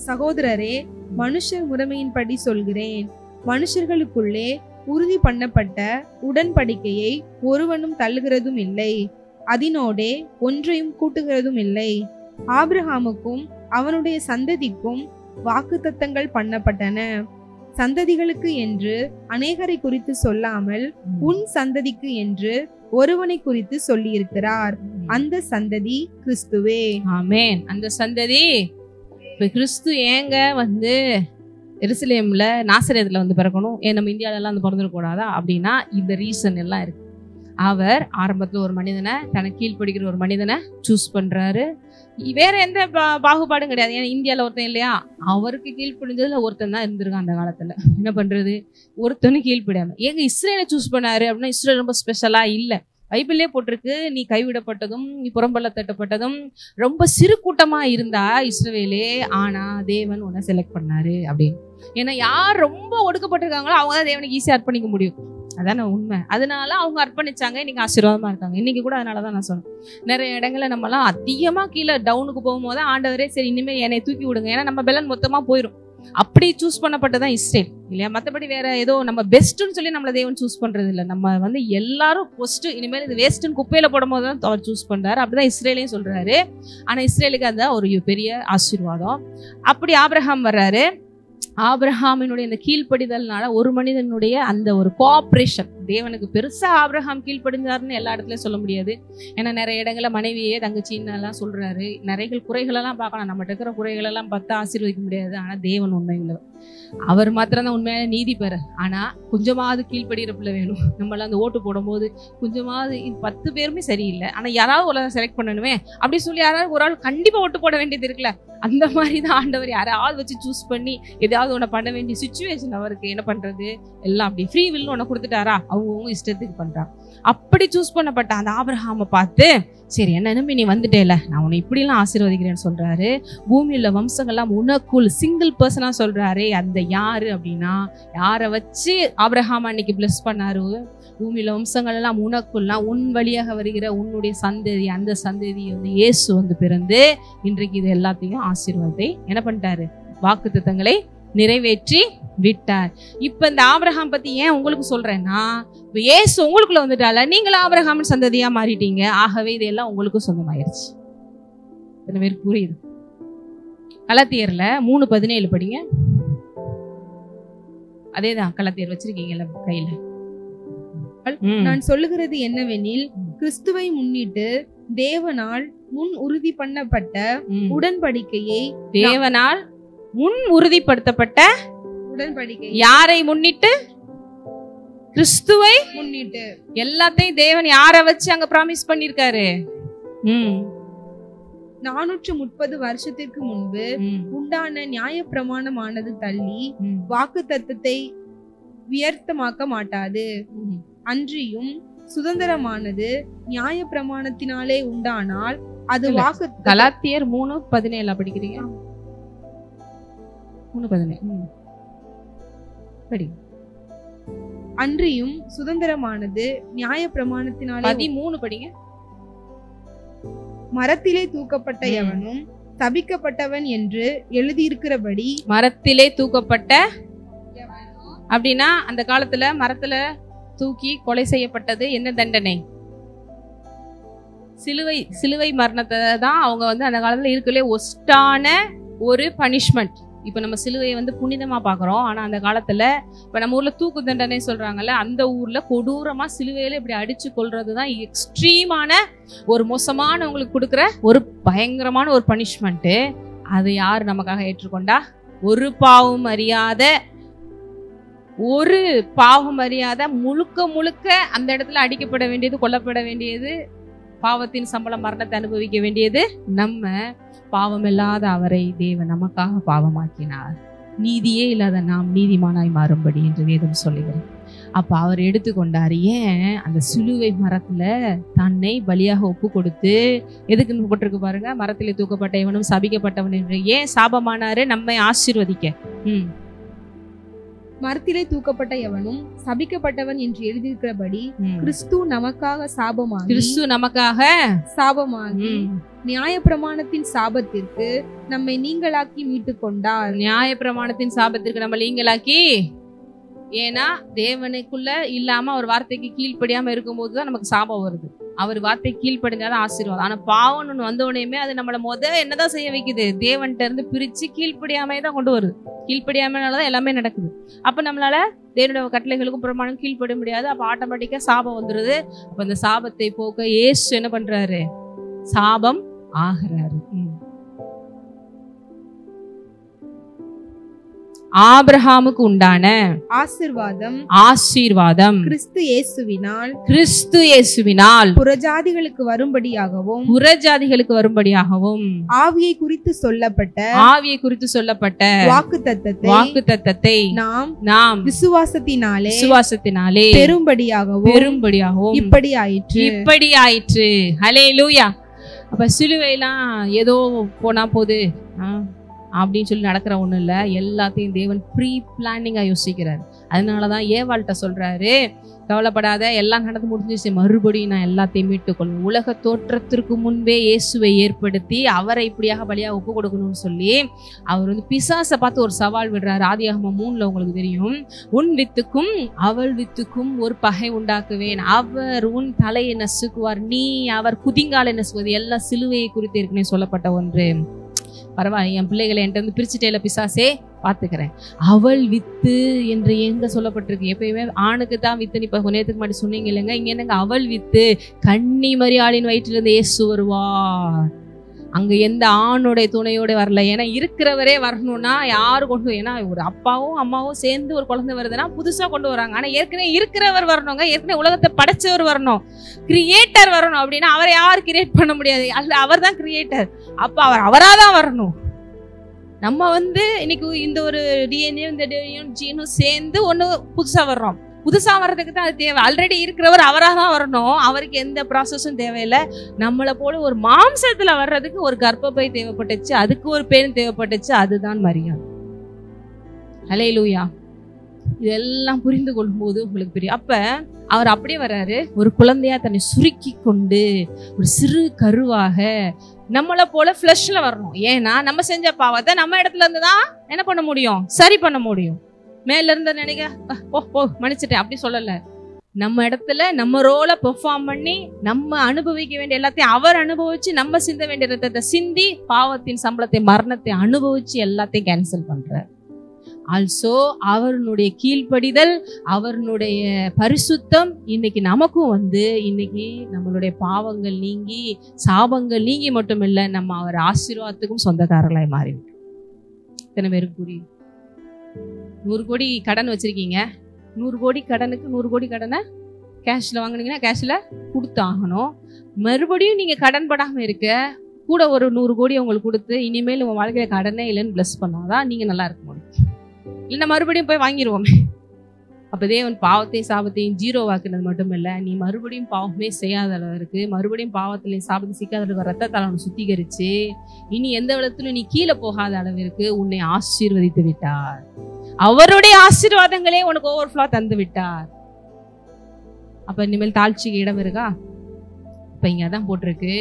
சகோதரரே, மனுஷர் முறைமையின்படி சொல்கிறேன், மனுஷர்களுக்குள்ளே உறுதி பண்ணப்பட்ட உடன்படிக்கையை ஒருவனும் தள்ளுகிறதும் இல்லை, அதனோடே ஒன்றையும் கூட்டுகிறதும் இல்லை. ஆபிரகாமுக்கும் அவனுடைய சந்ததிக்கும் வாக்குத்தத்தங்கள் பண்ணப்பட்டன. சந்ததிகளுக்கு என்று அநேகரை குறித்து சொல்லாமல் உன் சந்ததிக்கு என்று ஒருவனை குறித்து சொல்லியிருக்கிறார். அந்த சந்ததி கிறிஸ்துவே. ஆமென். அந்த சந்ததி கிறிஸ்து. ஏங்க வந்து எருசலேம்ல நாசரேத்துல வந்து பிறக்கணும், ஏன் நம்ம இந்தியாவில எல்லாம் வந்து பிறந்துடக்கூடாதா அப்படின்னா இந்த ரீசன் எல்லாம் இருக்கு. அவர் ஆரம்பத்துல ஒரு மனிதனை, தனக்கு கீழ்படிக்கிற ஒரு மனிதனை சூஸ் பண்றாரு. வேற எந்த பாகுபாடும் கிடையாது. ஏன்னா இந்தியாவில் ஒருத்தன் இல்லையா, அவருக்கு கீழ்ப்படிஞ்சதுல ஒருத்தன் தான் இருந்திருக்கான் அந்த காலத்துல. என்ன பண்றது, ஒருத்தனும் கீழ்ப்படியாம. ஏங்க இஸ்ரேலை சூஸ் பண்ணாரு அப்படின்னா இஸ்ரேல் ரொம்ப ஸ்பெஷலா இல்லை. பைபிள்லேயே போட்டிருக்கு, நீ கைவிடப்பட்டதும் நீ புறம்பல்ல தட்டப்பட்டதும் ரொம்ப சிறு கூட்டமா இருந்தா இஸ்ரவேலே, ஆனா தேவன் உன்னை செலக்ட் பண்ணாரு அப்படின்னு. ஏன்னா யார் ரொம்ப ஒடுக்கப்பட்டிருக்காங்களோ அவங்க தான் தேவனுக்கு ஈஸியா அர்ப்பணிக்க முடியும். அதான உண்மை. அதனால அவங்க அர்ப்பணிச்சாங்க, இன்னைக்கு ஆசீர்வாதமா இருக்காங்க. இன்னைக்கு கூட அதனாலதான் நான் சொன்னேன், நிறைய இடங்கள்ல நம்ம எல்லாம் அதிகமா கீழே டவுனுக்கு போகும்போது ஆண்டவரே சரி இனிமே என்னை தூக்கி விடுங்க, ஏன்னா நம்ம பெலன் மொத்தமா போயிடும். அப்படி சூஸ் பண்ணப்பட்டதான் இஸ்ரேல் இல்லையா. மற்றபடி வேற ஏதோ நம்ம பெஸ்ட்னு சொல்லி நம்மள தேவன் சூஸ் பண்றது இல்லை. நம்ம வந்து எல்லாரும் ஃபர்ஸ்ட், இனிமேல் இது வேஸ்ட்னு குப்பையில போடும் போது தான் அவர் சூஸ் பண்றாரு. அப்படிதான் இஸ்ரேலையும் சொல்றாரு. ஆனா இஸ்ரேலுக்கு அந்த ஒரு பெரிய ஆசீர்வாதம். அப்படி ஆபிரகாம் வர்றாரு. ஆபிரகாமினுடைய இந்த கீழ்ப்படிதல்னால ஒரு மனிதனுடைய அந்த ஒரு கோஆபரேஷன், தேவனுக்கு பெருசா ஆபிரகாம் கீழ்ப்படிஞ்சாருன்னு எல்லா இடத்துலயும் சொல்ல முடியாது. ஏன்னா நிறைய இடங்கள்ல மனைவியே தங்கச்சின்னு எல்லாம் சொல்றாரு. நிறைய குறைகள் எல்லாம் பார்க்கலாம், நம்மகிட்ட இருக்கிற குறைகள் எல்லாம் பார்த்தா ஆசீர்வதிக்க முடியாது. ஆனா தேவன் உண்மை உள்ளவர், அவர் மாத்திரம் தான் உண்மையான நீதி பெற. ஆனா கொஞ்சமாவது கீழ்ப்படுகிற பிள்ளை வேணும். நம்மளாம் அந்த ஓட்டு போடும் போது கொஞ்சமாவது 10 பேருமே சரியில்லை, ஆனா யாராவது ஒரு செலக்ட் பண்ணணுமே அப்படி சொல்லி யாராவது ஒரு ஆள் கண்டிப்பா ஓட்டு போட வேண்டியது இருக்குல்ல. அந்த மாதிரி தான் ஆண்டவர் யாராவது வச்சு சூஸ் பண்ணி ஏதாவது ஒன்று பண்ண வேண்டிய சுச்சுவேஷன் அவருக்கு என்ன பண்றது, எல்லாம் அப்படி ஃப்ரீ வில் ஒன்று கொடுத்துட்டாரா, அவங்கவுங்க இஷ்டத்துக்கு பண்றாங்க. அப்படி சூஸ் பண்ணப்பட்ட அந்த ஆபிரகாமை பார்த்து, சரி என்ன நம்பி நீ வந்துட்டேல, நான் உன்னை இப்படிலாம் ஆசீர்வதிக்கிறேன்னு சொல்றாரு. பூமியில வம்சங்கள்லாம் உனக்குள் சிங்கிள் பர்சனா சொல்றாரு. அந்த யாரு அப்படின்னா, யாரை வச்சு ஆபிரகாம் அன்னைக்கு பிளஸ் பண்ணாரு, பூமியில வம்சங்கள் எல்லாம் உனக்குள்லாம் உன் வழியாக வருகிற உன்னுடைய சந்ததி, அந்த சந்ததி வந்து இயேசு வந்து பிறந்து இன்றைக்கு இது எல்லாத்தையும் ஆசீர்வாதத்தை என்ன பண்ணிட்டாரு, வாக்குத்தத்தங்களை நிறைவேற்றி விட்டார். இப்ப இந்த ஆபிரகாம் பத்தி ஏன் உங்களுக்கு சொல்றேன்னா, இப்ப இயேசு உங்களுக்குள்ள வந்துட்டால, நீங்களும் ஆபிரகாம் சந்ததியா மாறிட்டீங்க. ஆகவே இதெல்லாம் உங்களுக்கு சொந்தமாயிருச்சு. எத்தனை பேருக்கு புரியுது? கலாத்தியர்ல 3:17 படிங்க. அதேதான் கலாத்தியர் வச்சிருக்கீங்கல்ல கையில. நான் சொல்லுகிறது என்னவெனில், கிறிஸ்துவை முன்னிட்டு தேவனால் முன் உறுதி பண்ணப்பட்ட உடன்படிக்கையை, தேவனால் முன் உறுதிப்படுத்தப்பட்ட உடன்படிக்கை, யாரை முன்னிட்டு? கிறிஸ்துவை முன்னிட்டு. எல்லாத்தையும் தேவன் யாரை வச்சு அங்க ப்ராமிஸ் பண்ணிருக்காரு? 430 வருஷத்திற்கு முன்பு உண்டான நியாய பிரமாணமானது தள்ளி வாக்கு தத்தத்தை வியர்த்தமாக்க மாட்டாது. அன்றியும் சுதந்திரமானது நியாய பிரமாணத்தினாலே உண்டானால் அது வாக்கு. கலாத்தியர் 3:17 படிக்கிறீங்க? 3:17 படி. அன்றியும் சுதந்திரமானது நியாய பிரமாணத்தினாலே. 13 படிங்க. மரத்திலே தூக்கப்பட்ட எவனும் சபிக்கப்பட்டவன் என்று எழுதியிருக்கிறபடி. மரத்திலே தூக்கப்பட்ட அப்படின்னா அந்த காலத்துல மரத்துல தூக்கி கொலை செய்யப்பட்டது என்ன தண்டனை? சிலுவை மரணத்தை தான் அவங்க அந்த காலத்துல இருக்கலே ஒஸ்டான ஒரு பனிஷ்மெண்ட். இப்ப நம்ம சிலுவையை புனிதமா பாக்குறோம். ஆனா அந்த காலத்துல இப்ப நம்ம ஊர்ல தூக்கு தண்டனை சொல்றாங்கல்ல, அந்த ஊர்ல கொடூரமா சிலுவையில இப்படி அடிச்சு கொள்றதுதான் எக்ஸ்ட்ரீமான ஒரு மோசமானவங்களுக்கு கொடுக்குற ஒரு பயங்கரமான ஒரு பனிஷ்மெண்ட். அது யார் நமக்காக ஏற்றுக்கொண்டா? ஒரு பாவம் அறியாத முழுக்க அந்த இடத்துல அடிக்கப்பட வேண்டியது, கொல்லப்பட வேண்டியது, பாவத்தின் சம்பளம் மரணத்தை அனுபவிக்க வேண்டியது நம்ம. பாவம் இல்லாத அவரை தேவன் நமக்காக பாவமாக்கினார். நீதியே இல்லாத நாம் நீதிமானாய் மாறும்படி என்று வேதம் சொல்லுகிறது. அப்ப அவர் எடுத்துக்கொண்டார். ஏன்? அந்த சிலுவை மரத்துல தன்னை பலியாக ஒப்பு கொடுத்து, எதுக்குன்னு போட்டிருக்கு பாருங்க, மரத்திலே தூக்கப்பட்ட இவனும் சபிக்கப்பட்டவன் என்று. ஏன் சாபமானாரு? நம்மை ஆசீர்வதிக்க. மரத்திலே தூக்கப்பட்ட எவனும் சபிக்கப்பட்டவன் என்று எழுதியிருக்கிறபடி கிறிஸ்து நமக்காக சாபமாகி நியாயப்பிரமாணத்தின் சாபத்திற்கு நம்மை நீங்களாக்கி மீட்டுக் கொண்டார். நியாயப்பிரமாணத்தின் சாபத்திற்கு நம்ம நீங்களாக்கி. ஏன்னா தேவனுக்குள்ள இல்லாம அவர் வார்த்தைக்கு கீழ்ப்படியாம இருக்கும்போதுதான் நமக்கு சாபம் வருது. அவர் வார்த்தை கீழ்ப்படிஞ்சாதான் ஆசீர்வாதம். ஆனா பாவம்னு வந்தோடனே அது நம்மள என்னதான் செய்ய வைக்குது? தேவன்கிட்ட இருந்து பிரிச்சு கீழ்ப்படியாமே தான் கொண்டு வருது. கீழ்ப்படியாமனாலதான் எல்லாமே நடக்குது. அப்ப நம்மளால தேவனுடைய கட்டளைகளுக்கும் பிரமாணம் கீழ்ப்பட முடியாது. அப்ப ஆட்டோமேட்டிக்கா சாபம் வந்துருது. அப்ப அந்த சாபத்தை போக்க இயேசு என்ன பண்றாரு? சாபம் ஆகிறாரு. ஆபிரகாமுக்கு உண்டான ஆசீர்வாதம் கிறிஸ்து இயேசுவினால் புறஜாதிகளுக்கு வரும்படியாகவும் ஆவியை குறித்து சொல்லப்பட்ட வாக்குத்தத்தத்தை நாம் விசுவாசத்தினாலே பெரும்படியாகவும் இப்படி ஆயிற்று. ஹல்லேலூயா. அப்ப சிலுவையெல்லாம் ஏதோ போனா போது அப்படின்னு சொல்லி நடக்கிற ஒண்ணு இல்ல. எல்லாத்தையும் தேவன் ப்ரீ பிளானிங்கா யோசிக்கிறாரு. அதனாலதான் ஏவாள்கிட்ட சொல்றாரு, கவலைப்படாத, எல்லாம் நடந்து முடிஞ்சிச்சு, மறுபடியும் நான் எல்லாத்தையும் மீட்டுக்கொள்ளும். உலக தோற்றத்திற்கு முன்பே இயேசுவை ஏற்படுத்தி அவரை இப்படியாக பலியா ஒப்பு கொடுக்கணும்னு சொல்லி அவர் பிசாசை பார்த்து ஒரு சவால் விடுறாரு. ஆதியாகமம் 3 உங்களுக்கு தெரியும், உன் வித்துக்கும் அவள் வித்துக்கும் ஒரு பகை உண்டாக்குவேன், அவர் உன் தலையை நசுக்குவார், நீ அவர் குதிங்காலை நசுக்குவது. எல்லாம் சிலுவையை குறித்து ஏற்கனவே சொல்லப்பட்ட ஒன்று. பரவாயில்ல, என் பிள்ளைகளை என்கிட்ட பிரிச்சுட்டேல பிசாசே, பார்த்துக்கிறேன். அவள் வித்து என்று எங்க சொல்லப்பட்டிருக்கு? எப்பயுமே ஆணுக்கு தான் வித்து. இப்ப நேரத்துக்கு முன்னாடி சொன்னீங்க இல்லைங்க, இங்க என்னங்க அவள் வித்து? கன்னி மரியாளின் வயிற்றிலிருந்து இயேசு வருவார். அங்க எந்த ஆணுடைய துணையோட வரல. ஏன்னா இருக்கிறவரே வரணும்னா யாரு கொண்டு, ஏன்னா ஒரு அப்பாவும் அம்மாவும் சேர்ந்து ஒரு குழந்தை வருதுன்னா புதுசா கொண்டு வராங்க. ஆனா ஏற்கனவே இருக்கிறவர் வரணுங்க, ஏற்கனவே உலகத்தை படைச்சவர் வரணும், கிரியேட்டர் வரணும். அப்படின்னா அவரை யார் கிரியேட் பண்ண முடியாது, அல்ல அவர் தான் கிரியேட்டர். அப்ப அவராதான் வரணும். நம்ம இன்னைக்கு இந்த ஒரு டிஎன்ஏ இந்த ஜீனும் சேர்ந்து ஒண்ணு புதுசா வர்றோம். புதுசா வர்றதுக்கு தான் அது தேவை. ஆல்ரெடி இருக்கிறவர் அவராக தான் வரணும். அவருக்கு எந்த ப்ராசஸும் தேவையில்லை. நம்மளை போல ஒரு மாம்சத்துல வர்றதுக்கு ஒரு கர்ப்பப்பை தேவைப்பட்டுச்சு, அதுக்கு ஒரு பெண் தேவைப்பட்டுச்சு, அதுதான் மரியாதை. ஹல்லேலூயா. இதெல்லாம் புரிந்து கொள்ளும் போது உங்களுக்கு பெரிய, அப்ப அவர் அப்படியே வர்றாரு, ஒரு குழந்தையா தன்னை சுருக்கி கொண்டு ஒரு சிறு கருவாக நம்மளை போல ஃபிளஷ்ல வரணும். ஏன்னா நம்ம செஞ்ச பாவத்தை நம்ம இடத்துல இருந்து தான் என்ன பண்ண முடியும்? சரி பண்ண முடியும். மேல இருந்த நினைக்க மன்னிச்சிட்டேன் அப்படி சொல்லல. நம்ம இடத்துல நம்ம ரோலை பெர்ஃபார்ம் பண்ணி நம்ம அனுபவிக்க வேண்டிய எல்லாத்தையும் அவர் அனுபவிச்சு, நம்ம சிந்த வேண்டிய ரத்தத்தை சிந்தி பாவத்தின் சம்பளத்தை மரணத்தை அனுபவிச்சு எல்லாத்தையும் கேன்சல் பண்றார். ஆல்சோ அவருடைய கீழ்ப்படிதல், அவருடைய பரிசுத்தம் இன்னைக்கு நமக்கும் இன்னைக்கு நம்மளுடைய பாவங்கள் நீங்கி சாபங்கள் நீங்கி மட்டும் இல்லை, நம்ம அவர் ஆசீர்வாதத்துக்கும் சொந்தக்காரர்களாய் மாறிவிட்டோம். இத்தனை பேருக்கு புரியுது? 100 கோடி கடன் வச்சிருக்கீங்க, 100 கோடி கடனுக்கு 100 கோடி கடனை கேஷ்ல வாங்கினீங்கன்னா கேஷ்ல கொடுத்தாகணும். மறுபடியும் நீங்க கடன் படாம இருக்க கூட ஒரு 100 கோடி உங்களுக்கு கொடுத்து இனிமேல் உங்க வாழ்க்கையில கடனே இல்லைன்னு பிளஸ் பண்ணாதான் நீங்க நல்லா இருக்க முடியும். இல்லைன்னா மறுபடியும் போய் வாங்கிடுவோமே. அப்ப தேவன் பாவத்தையும் சாபத்தையும் ஜீரோ வாக்குனது மட்டும் இல்ல, நீ மறுபடியும் பாவமே செய்யாத அளவிற்கு, மறுபடியும் பாவத்திலையும் சாபத்தை சிக்காத அளவுக்கு ரத்தத்தால் அவனை சுத்திகரிச்சு இனி எந்த விதத்திலும் நீ கீழே போகாத அளவிற்கு உன்னை ஆசீர்வதித்து விட்டார். அவருடைய ஆசீர்வாதங்களே உனக்கு ஓவர்ஃப்ளோ தந்து விட்டார். அப்ப இனிமேல் தாழ்ச்சிக்கு இடம் இருக்கா? இப்ப இங்க அதான் போட்டிருக்கு,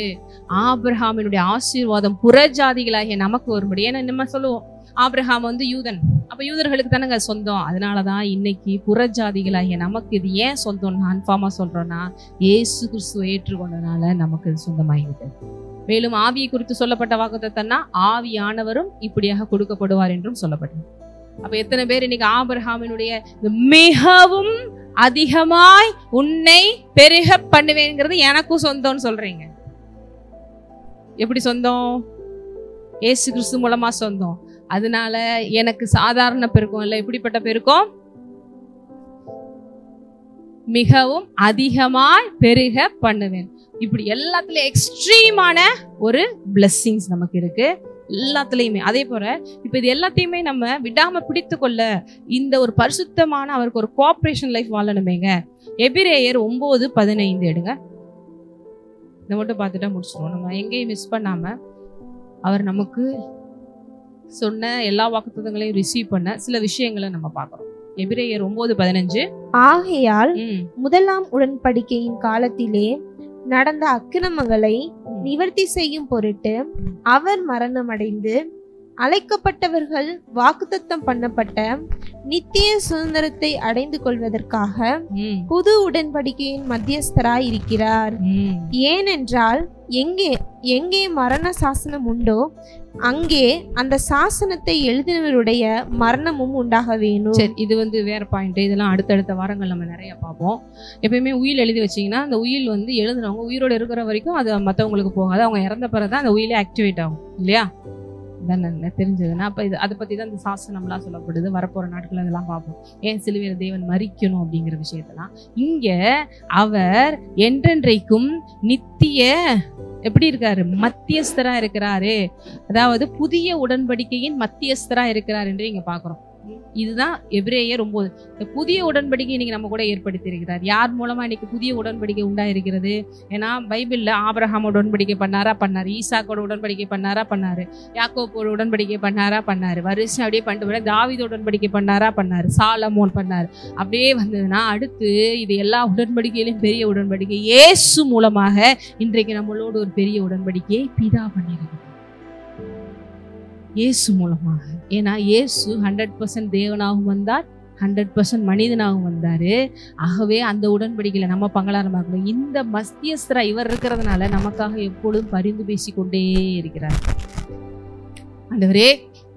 ஆபிரகாமினுடைய ஆசீர்வாதம் புறஜாதிகளாகிய நமக்கு வரும்படி. ஏன்னா நம்ம சொல்லுவோம் ஆபிரகாம் வந்து யூதன், அப்ப யூதர்களுக்கு தானங்க சொந்தம். அதனாலதான் இன்னைக்கு புறஜாதிகளாகிய நமக்கு இது ஏன் சொந்தம் கன்ஃபார்மா சொல்றோம்னா, இயேசு கிறிஸ்துவை ஏற்றுக்கொண்டனால நமக்கு இது சொந்தமாகிவிட்டது. மேலும் ஆவியை குறித்து சொல்லப்பட்ட வாக்குத்தத்தம்னா ஆவியானவரும் இப்படியாக கொடுக்கப்படுவார் என்றும் சொல்லப்பட்டது. அப்ப எத்தனை பேர் இன்னைக்கு ஆபிரகாமினுடைய மிகவும் அதிகமாய் உன்னை பெருக பண்ணுவேங்கிறது எனக்கும் சொந்தம்னு சொல்றீங்க? எப்படி சொந்தம்? இயேசு கிறிஸ்து மூலமா சொந்தம். அதனால எனக்கு சாதாரண பெருக்கம் இல்ல, எப்படிப்பட்ட பெருக்கம்? மிகவும் அதிகமாய் பெருக பண்ணுவேன். இப்படி எல்லாத்துலயும் எக்ஸ்ட்ரீமான ஒரு பிளெஸிங்ஸ் நமக்கு இருக்கு எல்லாத்துலயுமே. அதே போல இப்ப இது எல்லாத்தையுமே நம்ம விடாம பிடித்து கொள்ள இந்த ஒரு பரிசுத்தமான அவருக்கு ஒரு கோஆபரேஷன் லைஃப் வாழணுமேங்க. எபிரேயர் 9:15 எடுங்க. இதை மட்டும் பார்த்துட்டா முடிச்சிடுவோம். நம்ம எங்கேயும் மிஸ் பண்ணாம அவர் நமக்கு சொன்ன எல்லா வாக்குத்தத்தங்களையும் ரிசீவ் பண்ண சில விஷயங்களை நம்ம பார்க்கிறோம். எபிரேயர் 9:15. ஆகையால் முதலாம் உடன்படிக்கையின் காலத்திலே நடந்த அக்கிரமங்களை நிவர்த்தி செய்யும் பொருட்டு அவர் மரணமடைந்து அழைக்கப்பட்டவர்கள் வாக்குத்தத்தம் பண்ணப்பட்ட நித்திய சுதந்திரத்தை அடைந்து கொள்வதற்காக புது உடன்படிக்கையின் மத்தியஸ்தராய் இருக்கிறார். ஏனென்றால் எங்கே மரண சாசனம் உண்டோ அங்கே அந்த சாசனத்தை எழுதினவருடைய மரணமும் உண்டாக வேணும். சரி, இது வந்து வேற பாயிண்ட். இதெல்லாம் அடுத்தடுத்த வாரங்கள் நம்ம நிறைய பார்ப்போம். எப்பயுமே உயில் எழுதி வச்சிங்கன்னா அந்த உயில் வந்து எழுதுனவங்க உயிரோடு இருக்கிற வரைக்கும் அது மற்றவங்களுக்கு போகாது. அவங்க இறந்த பிறகுதான் அந்த உயிலே ஆக்டிவேட் ஆகும் இல்லையா? இதான் தெரிஞ்சதுன்னா அப்ப இது அதை பத்தி தான் இந்த சாசனம்லாம் சொல்லப்படுது. வரப்போற நாட்கள் அதெல்லாம் பார்ப்போம். ஏன் சிலுவையில் தேவன் மரிக்கணும் அப்படிங்கிற விஷயத்தெல்லாம். இங்க அவர் என்றென்றைக்கும் நித்திய எப்படி இருக்காரு? மத்தியஸ்தரா இருக்கிறாரு. அதாவது புதிய உடன்படிக்கையின் மத்தியஸ்தரா இருக்கிறார் என்று இங்க பாக்குறோம். இதுதான் எபிரேயர் 9. புதிய உடன்படிக்கை இன்னைக்கு நம்ம கூட ஏற்படுத்தி இருக்கிறார். யார் மூலமா இன்னைக்கு புதிய உடன்படிக்கை உண்டாயிருக்கிறது? ஏன்னா பைபிள்ல ஆபிரகாமோட உடன்படிக்கை பண்ணாரு, ஈசாக்கோட உடன்படிக்கை பண்ணாரு, யாக்கோபோட உடன்படிக்கை பண்ணாரு, வருஷம் அப்படியே பண்ணிட்டு தாவீதோட உடன்படிக்கை பண்ணாரு, சாலமோன் பண்ணாரு. அப்படியே வந்ததுன்னா அடுத்து இது எல்லா உடன்படிக்கையிலும் பெரிய உடன்படிக்கை இயேசு மூலமாக இன்றைக்கு நம்மளோட ஒரு பெரிய உடன்படிக்கையை பிதா பண்ணிருக்கு இயேசு மூலமாக. ஏன்னா இயேசு 100% தேவனாகவும் வந்தார், 100% மனிதனாகவும் வந்தாரு. ஆகவே அந்த உடன்படிக்கையில நம்ம பங்களாரமாக்கணும். இந்த மத்தியஸ்தரா இவர் இருக்கிறதுனால நமக்காக எப்பொழுதும் பரிந்து பேசிக்கொண்டே இருக்கிறார். ஆண்டவரே,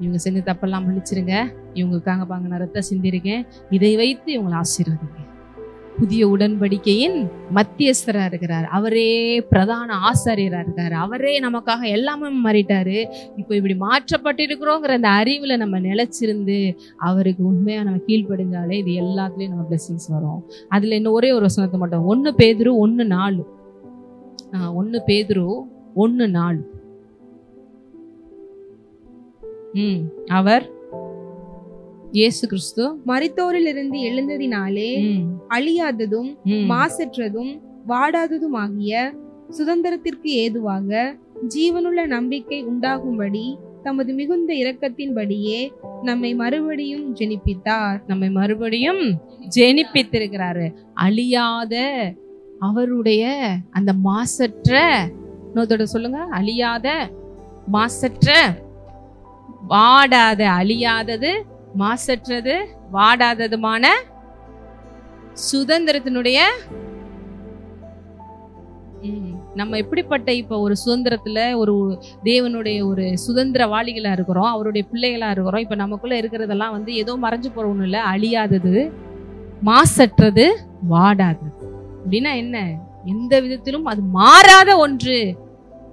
இவங்க செஞ்ச தப்பெல்லாம் மன்னிச்சிருங்க, இவங்களுக்காக பாங்க நான் ரத்தம் சிந்திருக்கேன், இதை வைத்து இவங்களை ஆசீர்வதிங்க. புதிய உடன்படிக்கையின் மத்தியஸ்தரா இருக்கிறார். அவரே பிரதான ஆசாரியரா இருக்காரு. அவரே நமக்காக எல்லாமே மாறிட்டாரு. இப்போ இப்படி மாற்றப்பட்டிருக்கிறோங்கிற அந்த அறிவுல நம்ம நிலைச்சிருந்து அவருக்கு உண்மையா நம்ம கீழ்ப்படிஞ்சாலே இது எல்லாத்துலயும் நம்ம பிளெஸிங்ஸ் வரும். அதுல இன்னும் ஒரே ஒரு வசனத்தை மட்டும் 1 பேதுரு 1:4. 1 பேதுரு 1:4. அவர் இயேசு கிறிஸ்து மரித்தோரிலிருந்து எழுந்ததினாலே அழியாததும் மாசற்றதும் வாடாததுமாகிய சுதந்திரத்திற்கு ஏதுவாக ஜீவனுள்ள நம்பிக்கை உண்டாகும்படி தமது மிகுந்த இரக்கத்தின்படியே நம்மை மறுபடியும் ஜெனிப்பித்திருக்கிறாரு. அழியாத அவருடைய அந்த மாசற்ற, இன்னொருத்தோட சொல்லுங்க, அழியாத மாசற்ற வாடாத, அழியாதது மாசற்றது வாடாததுமான சுதந்திரத்தினுடைய நம்ம எப்படிப்பட்ட இப்ப ஒரு சுதந்திரத்துல ஒரு தேவனுடைய ஒரு சுதந்திரவாளிகளா இருக்கிறோம், அவருடைய பிள்ளைகளா இருக்கிறோம். இப்ப நமக்குள்ள இருக்கிறதெல்லாம் வந்து ஏதோ மறைஞ்சு போற ஒண்ணு இல்ல, அழியாதது, மாசற்றது, வாடாதது. அப்படின்னா என்ன? எந்த விதத்திலும் அது மாறாத ஒன்று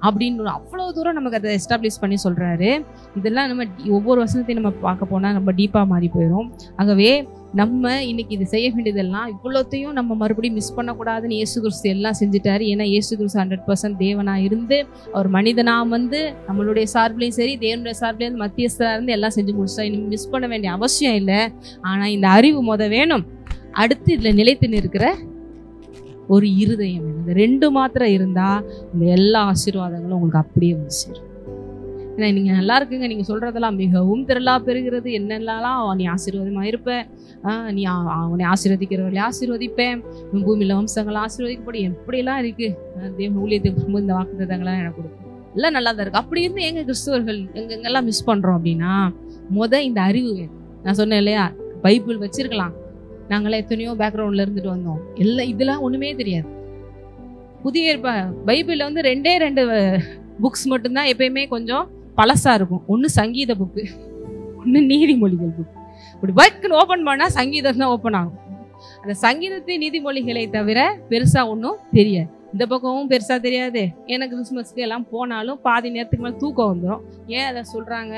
அப்படின்னு அவ்வளவு தூரம் நமக்கு அதை எஸ்டாப்ளிஷ் பண்ணி சொல்றாரு. இதெல்லாம் நம்ம ஒவ்வொரு வசனத்தையும் நம்ம பார்க்க போனா நம்ம டீப்பா மாறி போயிடும். ஆகவே நம்ம இன்னைக்கு இது செய்ய வேண்டியதெல்லாம் இவ்வளோத்தையும் நம்ம மறுபடியும் மிஸ் பண்ணக்கூடாதுன்னு இயேசு கிறிஸ்து எல்லாம் செஞ்சுட்டாரு. ஏன்னா இயேசு கிறிஸ்து 100% தேவனா இருந்து அவர் மனிதனா வந்து நம்மளுடைய சார்பிலையும் சரி தேவனுடைய சார்பிலையும் மத்தியஸ்தரா இருந்து எல்லாம் செஞ்சு முடிச்சா இன்னும் மிஸ் பண்ண வேண்டிய அவசியம் இல்லை. ஆனா இந்த அறிவு வேணும். அடுத்து இதுல நிலைத்து நிற்கிற ஒரு இருதயம், இந்த 2 மாத்திரம் இருந்தா இந்த எல்லா ஆசீர்வாதங்களும் உங்களுக்கு அப்படியே வந்து சேரும். ஏன்னா நீங்கள் நல்லா இருக்குங்க, நீங்கள் சொல்கிறதெல்லாம் மிகவும் திரளா பெறுகிறது, என்னெல்லாம் நீ ஆசீர்வாதமாக இருப்ப, நீ அவனை ஆசீர்வதிக்கிறவர்களை ஆசீர்வதிப்பேன், பூமியில் வம்சங்களை ஆசீர்வதிக்கப்படும், எப்படிலாம் இருக்குது தேவன் ஊழியத்துக்கு போகும்போது இந்த வாக்குத்தத்தங்கள்லாம் எனக்கு கொடுக்கும், எல்லாம் நல்லா தான் இருக்குது. அப்படி இருந்து எங்கள் கிறிஸ்தவர்கள் எங்கெங்கெல்லாம் மிஸ் பண்ணுறோம் அப்படின்னா, இந்த அறிவு வேணும். நான் சொன்னேன் இல்லையா, பைபிள் வச்சிருக்கலாம், நாங்களாம் எத்தனையோ பேக்ரவுண்டில் இருந்துட்டு வந்தோம், எல்லாம் இதெல்லாம் ஒன்றுமே தெரியாது. புதிய பைபிளில் வந்து 2 புக்ஸ் மட்டும்தான் எப்பயுமே கொஞ்சம் பழசா இருக்கும். ஒன்று சங்கீத புக்கு, ஒன்று நீதிமொழிகள் புக். இப்படி பைக்குன்னு ஓப்பன் பண்ணால் சங்கீதம் தான் ஓப்பன் ஆகும். அந்த சங்கீதத்தை நீதிமொழிகளை தவிர பெருசா ஒன்றும் தெரியாது. இந்த பக்கமும் பெருசா தெரியாது. எனக்கு கிறிஸ்மஸ்க்கு எல்லாம் போனாலும் பாதி நேரத்துக்கு மேலே தூக்கம் வந்துடும். ஏன் அதை சொல்றாங்க,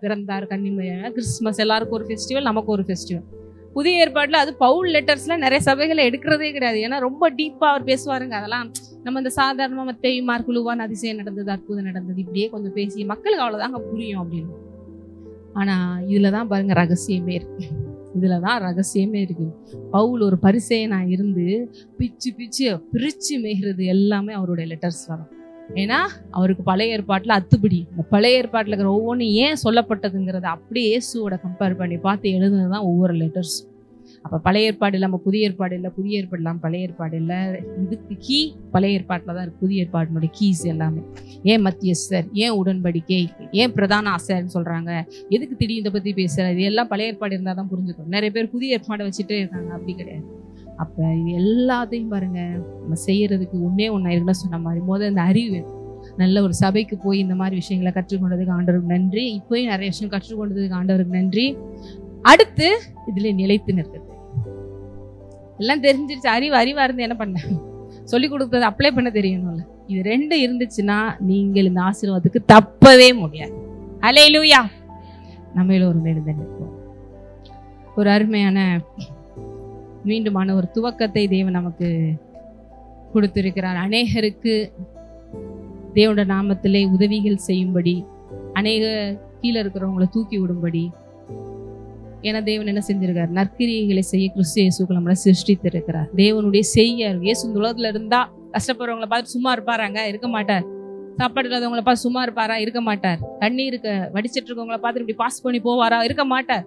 பிறந்தார் கன்னிமரியாள், கிறிஸ்மஸ் எல்லாருக்கும் ஒரு ஃபெஸ்டிவல், நமக்கு ஒரு ஃபெஸ்டிவல். புதிய ஏற்பாட்டில் அது பவுல் லெட்டர்ஸ்ல நிறைய சபைகளை எடுக்கிறதே கிடையாது. ஏன்னா ரொம்ப டீப்பா அவர் பேசுவாருங்க. அதெல்லாம் நம்ம இந்த சாதாரணமா மத்தேயு, மார்க்கு, லூக்கான் அதிசயம் நடந்தது, அற்புதம் நடந்தது, இப்படியே கொஞ்சம் பேசி மக்களுக்கு அவ்வளவுதாங்க புரியும் அப்படின்னு. ஆனா இதுலதான் பாருங்க ரகசியமே இருக்கு. இதுலதான் ரகசியமே இருக்கு. பவுல் ஒரு பரிசேயனா இருந்து பிரிச்சு மேய்கிறது எல்லாமே அவருடைய லெட்டர்ஸ் வரும். ஏன்னா அவருக்கு பழைய ஏற்பாட்டில் அத்துப்படி, இந்த பழைய ஏற்பாட்டில் இருக்கிற ஒவ்வொன்றும் ஏன் சொல்லப்பட்டதுங்கிறத அப்படியே இயேசுவோட கம்பேர் பண்ணி பார்த்து எழுதுனதுதான் ஒவ்வொரு லெட்டர்ஸ். அப்போ பழைய ஏற்பாடு இல்லாமல் புதிய ஏற்பாடு இல்லை, புதிய ஏற்பாடு இல்லாமல் பழைய ஏற்பாடு இல்லை. இதுக்கு கீ பழைய ஏற்பாட்டில் தான் இருக்குது. புதிய ஏற்பாட்டினுடைய கீஸ் எல்லாமே. ஏன் மத்தியஸ்தர், ஏன் உடன்படிக்கை, ஏன் பிரதான ஆசாரியர்னு சொல்கிறாங்க, எதுக்கு திடீர் இதை பற்றி பேசுகிறார், இது எல்லாம் பழைய ஏற்பாடு இருந்தால் தான் புரிஞ்சுக்கணும். நிறைய பேர் புதிய ஏற்பாடை வச்சுட்டே இருக்காங்க, அப்படி கிடையாது. அப்போ இது எல்லாத்தையும் பாருங்க, நம்ம செய்யறதுக்கு ஒன்றே இருக்குன்னு சொன்ன மாதிரி இந்த அறிவு. நல்ல ஒரு சபைக்கு போய் இந்த மாதிரி விஷயங்களை கற்றுக்கொண்டதுக்கு ஆண்டவருக்கு நன்றி. இப்போயும் நிறைய விஷயம் கற்றுக்கொண்டதுக்கு ஆண்டவருக்கு நன்றி. அடுத்து இதுல நிலைத்து நிற்கிறது. எல்லாம் தெரிஞ்சிருச்சு, அறிவா இருந்து என்ன பண்ண, சொல்லி கொடுத்தது அப்ளை பண்ண தெரியணும்ல. இது 2 இருந்துச்சுன்னா நீங்கள் இந்த ஆசீர்வாதத்துக்கு தப்பவே முடியாது. அல்லேலூயா. நம்ம ஒரு எழுந்து நிற்போம். ஒரு அருமையான மீண்டுமான ஒரு துவக்கத்தை தேவன் நமக்கு கொடுத்திருக்கிறார். அநேகருக்கு தேவனோட நாமத்திலே உதவிகள் செய்யும்படி, அநேக கீழே இருக்கிறவங்களை தூக்கி விடும்படி. ஏன்னா தேவன் என்ன செஞ்சிருக்கார், நற்கிரியைகளை செய்ய கிறிஸ்து இயேசுக்குள் நம்மளை சிருஷ்டித்திருக்கிறார். தேவனுடைய செய்ய இயேசு இந்த உலகத்துல இருந்தா கஷ்டப்படுறவங்களை பார்த்து சும்மா இருப்பாராங்க? இருக்க மாட்டார். சாப்பாடு இல்லாதவங்களை பார்த்து சும்மா இருப்பாரா? இருக்க மாட்டார். தண்ணீருக்கு வடிச்சிட்டு இருக்கவங்களை பார்த்து இப்படி பாஸ் பண்ணி போவாரா? இருக்க மாட்டார்.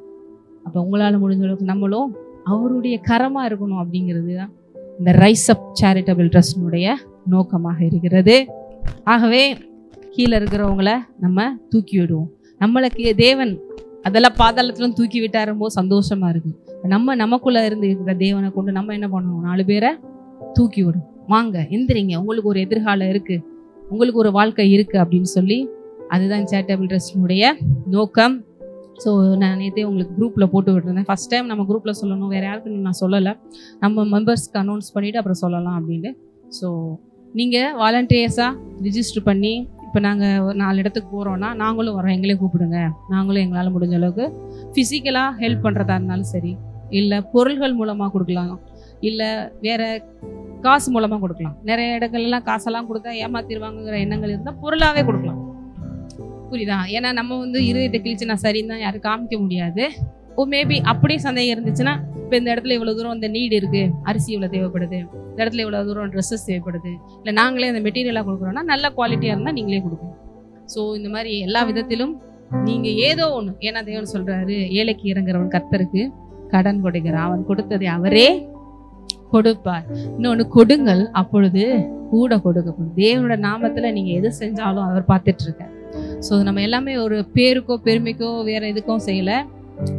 அப்ப உங்களால முடிஞ்ச அளவுக்கு நம்மளும் அவருடைய கரமா இருக்கணும். அப்படிங்கிறது தான் இந்த ரைஸ் அப் சேரிட்டபிள் ட்ரஸ்டினுடைய நோக்கமாக இருக்கிறது. ஆகவே கீழே இருக்கிறவங்கள நம்ம தூக்கி விடுவோம். நம்மளுக்கு தேவன் அதெல்லாம் பாதாளத்திலும் தூக்கி விட்டாரும்போது சந்தோஷமா இருக்கு. நமக்குள்ள இருந்து இருக்கிற தேவனை கொண்டு நம்ம என்ன பண்ணுவோம், 4 பேரை தூக்கி விடும். வாங்க எந்திரிங்க, உங்களுக்கு ஒரு எதிர்காலம் இருக்கு, உங்களுக்கு ஒரு வாழ்க்கை இருக்கு அப்படின்னு சொல்லி. அதுதான் சேரிட்டபிள் ட்ரஸ்டினுடைய நோக்கம். ஸோ நான் நேற்றே உங்களுக்கு குரூப்பில் போட்டு விட்டுருந்தேன். ஃபஸ்ட் டைம் நம்ம குரூப்பில் சொல்லணும், வேறு யாருக்குன்னு நான் சொல்லலை. நம்ம மெம்பர்ஸ்க்கு அனௌன்ஸ் பண்ணிவிட்டு அப்புறம் சொல்லலாம் அப்படின்னு. ஸோ நீங்கள் வாலண்டியர்ஸாக ரிஜிஸ்டர் பண்ணி, இப்போ நாங்கள் ஒரு 4 இடத்துக்கு போகிறோன்னா நாங்களும் வரோம், எங்களையும் கூப்பிடுங்க. நாங்களும் எங்களால் முடிஞ்ச அளவுக்கு ஃபிசிக்கலாக ஹெல்ப் பண்ணுறதா இருந்தாலும் சரி, இல்லை பொருள்கள் மூலமாக கொடுக்கலாம், இல்லை வேறு காசு மூலமாக கொடுக்கலாம். நிறைய இடங்கள்லாம் காசெல்லாம் கொடுத்தா ஏமாத்திடுவாங்கிற எண்ணங்கள் இருந்தால் பொருளாகவே கொடுக்கலாம். புரியுதா? ஏன்னா நம்ம இருதயத்தை கிழிச்சு நான் சரின்னு தான் யாரும் காமிக்க முடியாது. மேபி அப்படியே சந்தேகம் இருந்துச்சுன்னா, இப்போ இந்த இடத்துல இவ்வளோ தூரம் இந்த நீடு இருக்குது, அரிசி இவ்வளோ தேவைப்படுது, இந்த இடத்துல இவ்வளோ தூரம் ட்ரெஸ்ஸஸ் தேவைப்படுது, இல்லை நாங்களே அந்த மெட்டீரியலாக கொடுக்குறோன்னா நல்ல குவாலிட்டியாக இருந்தால் நீங்களே கொடுக்கணும். ஸோ இந்த மாதிரி எல்லா விதத்திலும் நீங்கள் ஏதோ ஒன்று, ஏன்னா தேவன் சொல்கிறாரு, ஏழைக்கு இறங்குறவன் கர்த்தருக்கு கடன் கொடுக்கிறான், அவன் கொடுத்ததை அவரே கொடுப்பார். இன்னொன்று, கொடுங்கள் அப்பொழுது கூட கொடுக்கப்படும். தேவனோட நாமத்தில் நீங்கள் எது செஞ்சாலும் அவர் பார்த்துட்டு இருக்கார். ஸோ நம்ம எல்லாமே ஒரு பேருக்கோ பெருமைக்கோ வேற எதுக்கும் செய்யலை,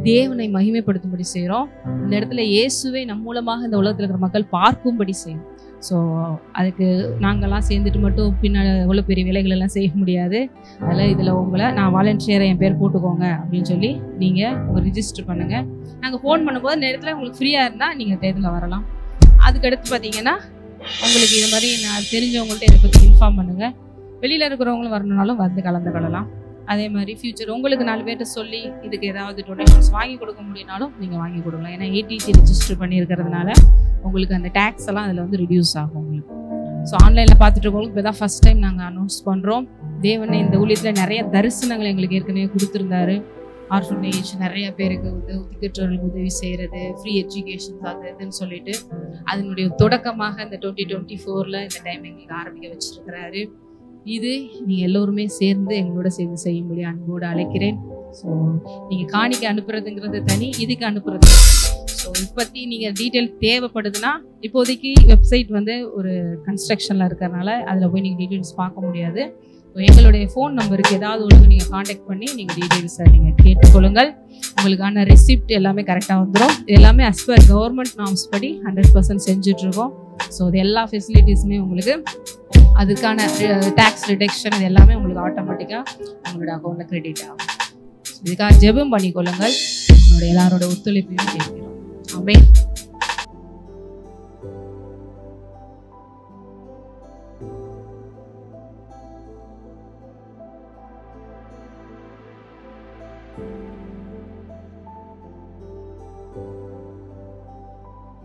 தேவனை மகிமைப்படுத்தும்படி செய்கிறோம். இந்த இடத்துல இயேசுவை நம் மூலமாக இந்த உலகத்தில் இருக்கிற மக்கள் பார்க்கும்படி செய்யும். ஸோ அதுக்கு நாங்கள்லாம் சேர்ந்துட்டு மட்டும் பின்னாடி எவ்வளோ பெரிய வேலைகள் எல்லாம் செய்ய முடியாது. அதில் இதில் உங்களை நான் வாலண்டியரை என் பேர் போட்டுக்கோங்க அப்படின்னு சொல்லி நீங்கள் ரிஜிஸ்டர் பண்ணுங்கள். நாங்கள் ஃபோன் பண்ணும்போது நேரத்தில் உங்களுக்கு ஃப்ரீயாக இருந்தால் நீங்கள் தேர்தலில் வரலாம். அதுக்கடுத்து பார்த்தீங்கன்னா உங்களுக்கு இது மாதிரி நான் தெரிஞ்சவங்கள்ட்ட இதை பற்றி இன்ஃபார்ம் பண்ணுங்கள். வெளியில் இருக்கிறவங்களும் வரணுனாலும் வந்து கலந்து கொள்ளலாம். அதே மாதிரி ஃபியூச்சர் உங்களுக்கு 4 பேர்கிட்ட சொல்லி இதுக்கு ஏதாவது டொனேஷன்ஸ் வாங்கி கொடுக்க முடியும்னாலும் நீங்கள் வாங்கி கொடுக்கலாம். ஏன்னா ஏடிசி ரிஜிஸ்டர் பண்ணியிருக்கிறதுனால உங்களுக்கு அந்த டேக்ஸ் எல்லாம் அதில் ரிடியூஸ் ஆகும் உங்களுக்கு. ஸோ ஆன்லைனில் பார்த்துட்டு இருக்கவங்களுக்கு இப்போ தான் ஃபஸ்ட் டைம் நாங்கள் அனௌன்ஸ் பண்ணுறோம். தேவனை இந்த ஊழியத்தில் நிறைய தரிசனங்கள் எங்களுக்கு ஏற்கனவே கொடுத்துருந்தாரு. ஆர்ஃபனேஜ் நிறைய பேருக்கு திக்கற்றவர்களுக்கு உதவி செய்கிறது, ஃப்ரீ எஜுகேஷன்ஸ் அது இதுன்னு சொல்லிட்டு அதனுடைய தொடக்கமாக இந்த 2024 இந்த டைம் எங்களுக்கு ஆரம்பிக்க வச்சிருக்கிறாரு. இது நீங்கள் எல்லோருமே சேர்ந்து எங்களோட சேர்ந்து செய்யும்படி அன்போடு அழைக்கிறேன். ஸோ நீங்கள் காணிக்க அனுப்புறதுங்கிறது தனி, இதுக்கு அனுப்புறது. ஸோ இப்போத்தி நீங்கள் டீட்டெயில் தேவைப்படுதுன்னா இப்போதைக்கு வெப்சைட் ஒரு கன்ஸ்ட்ரக்ஷனில் இருக்கிறனால அதில் போய் நீங்கள் டீட்டெயில்ஸ் பார்க்க முடியாது. ஸோ எங்களுடைய ஃபோன் நம்பருக்கு ஏதாவது ஒன்று நீங்கள் காண்டாக்ட் பண்ணி நீங்கள் டீட்டெயில்ஸை நீங்கள் கேட்டுக்கொள்ளுங்கள். உங்களுக்கான ரெசிப்ட் எல்லாமே கரெக்டாக வந்துடும். இது எல்லாமே as per கவர்மெண்ட் நார்ம்ஸ் படி 100% செஞ்சிட்ருக்கோம். ஸோ இது எல்லா ஃபெசிலிட்டிஸுமே உங்களுக்கு அதுக்கான டேக்ஸ் ரிடக்ஷன் இது எல்லாமே உங்களுக்கு ஆட்டோமேட்டிக்காக உங்களோட அக்கௌண்ட்டில் கிரெடிட் ஆகும். இதுக்காக ஜெபம் பண்ணிக்கொள்ளுங்கள். உங்களுடைய எல்லாரோட ஒத்துழைப்பையும் கேட்கிறோம். ஆமென்.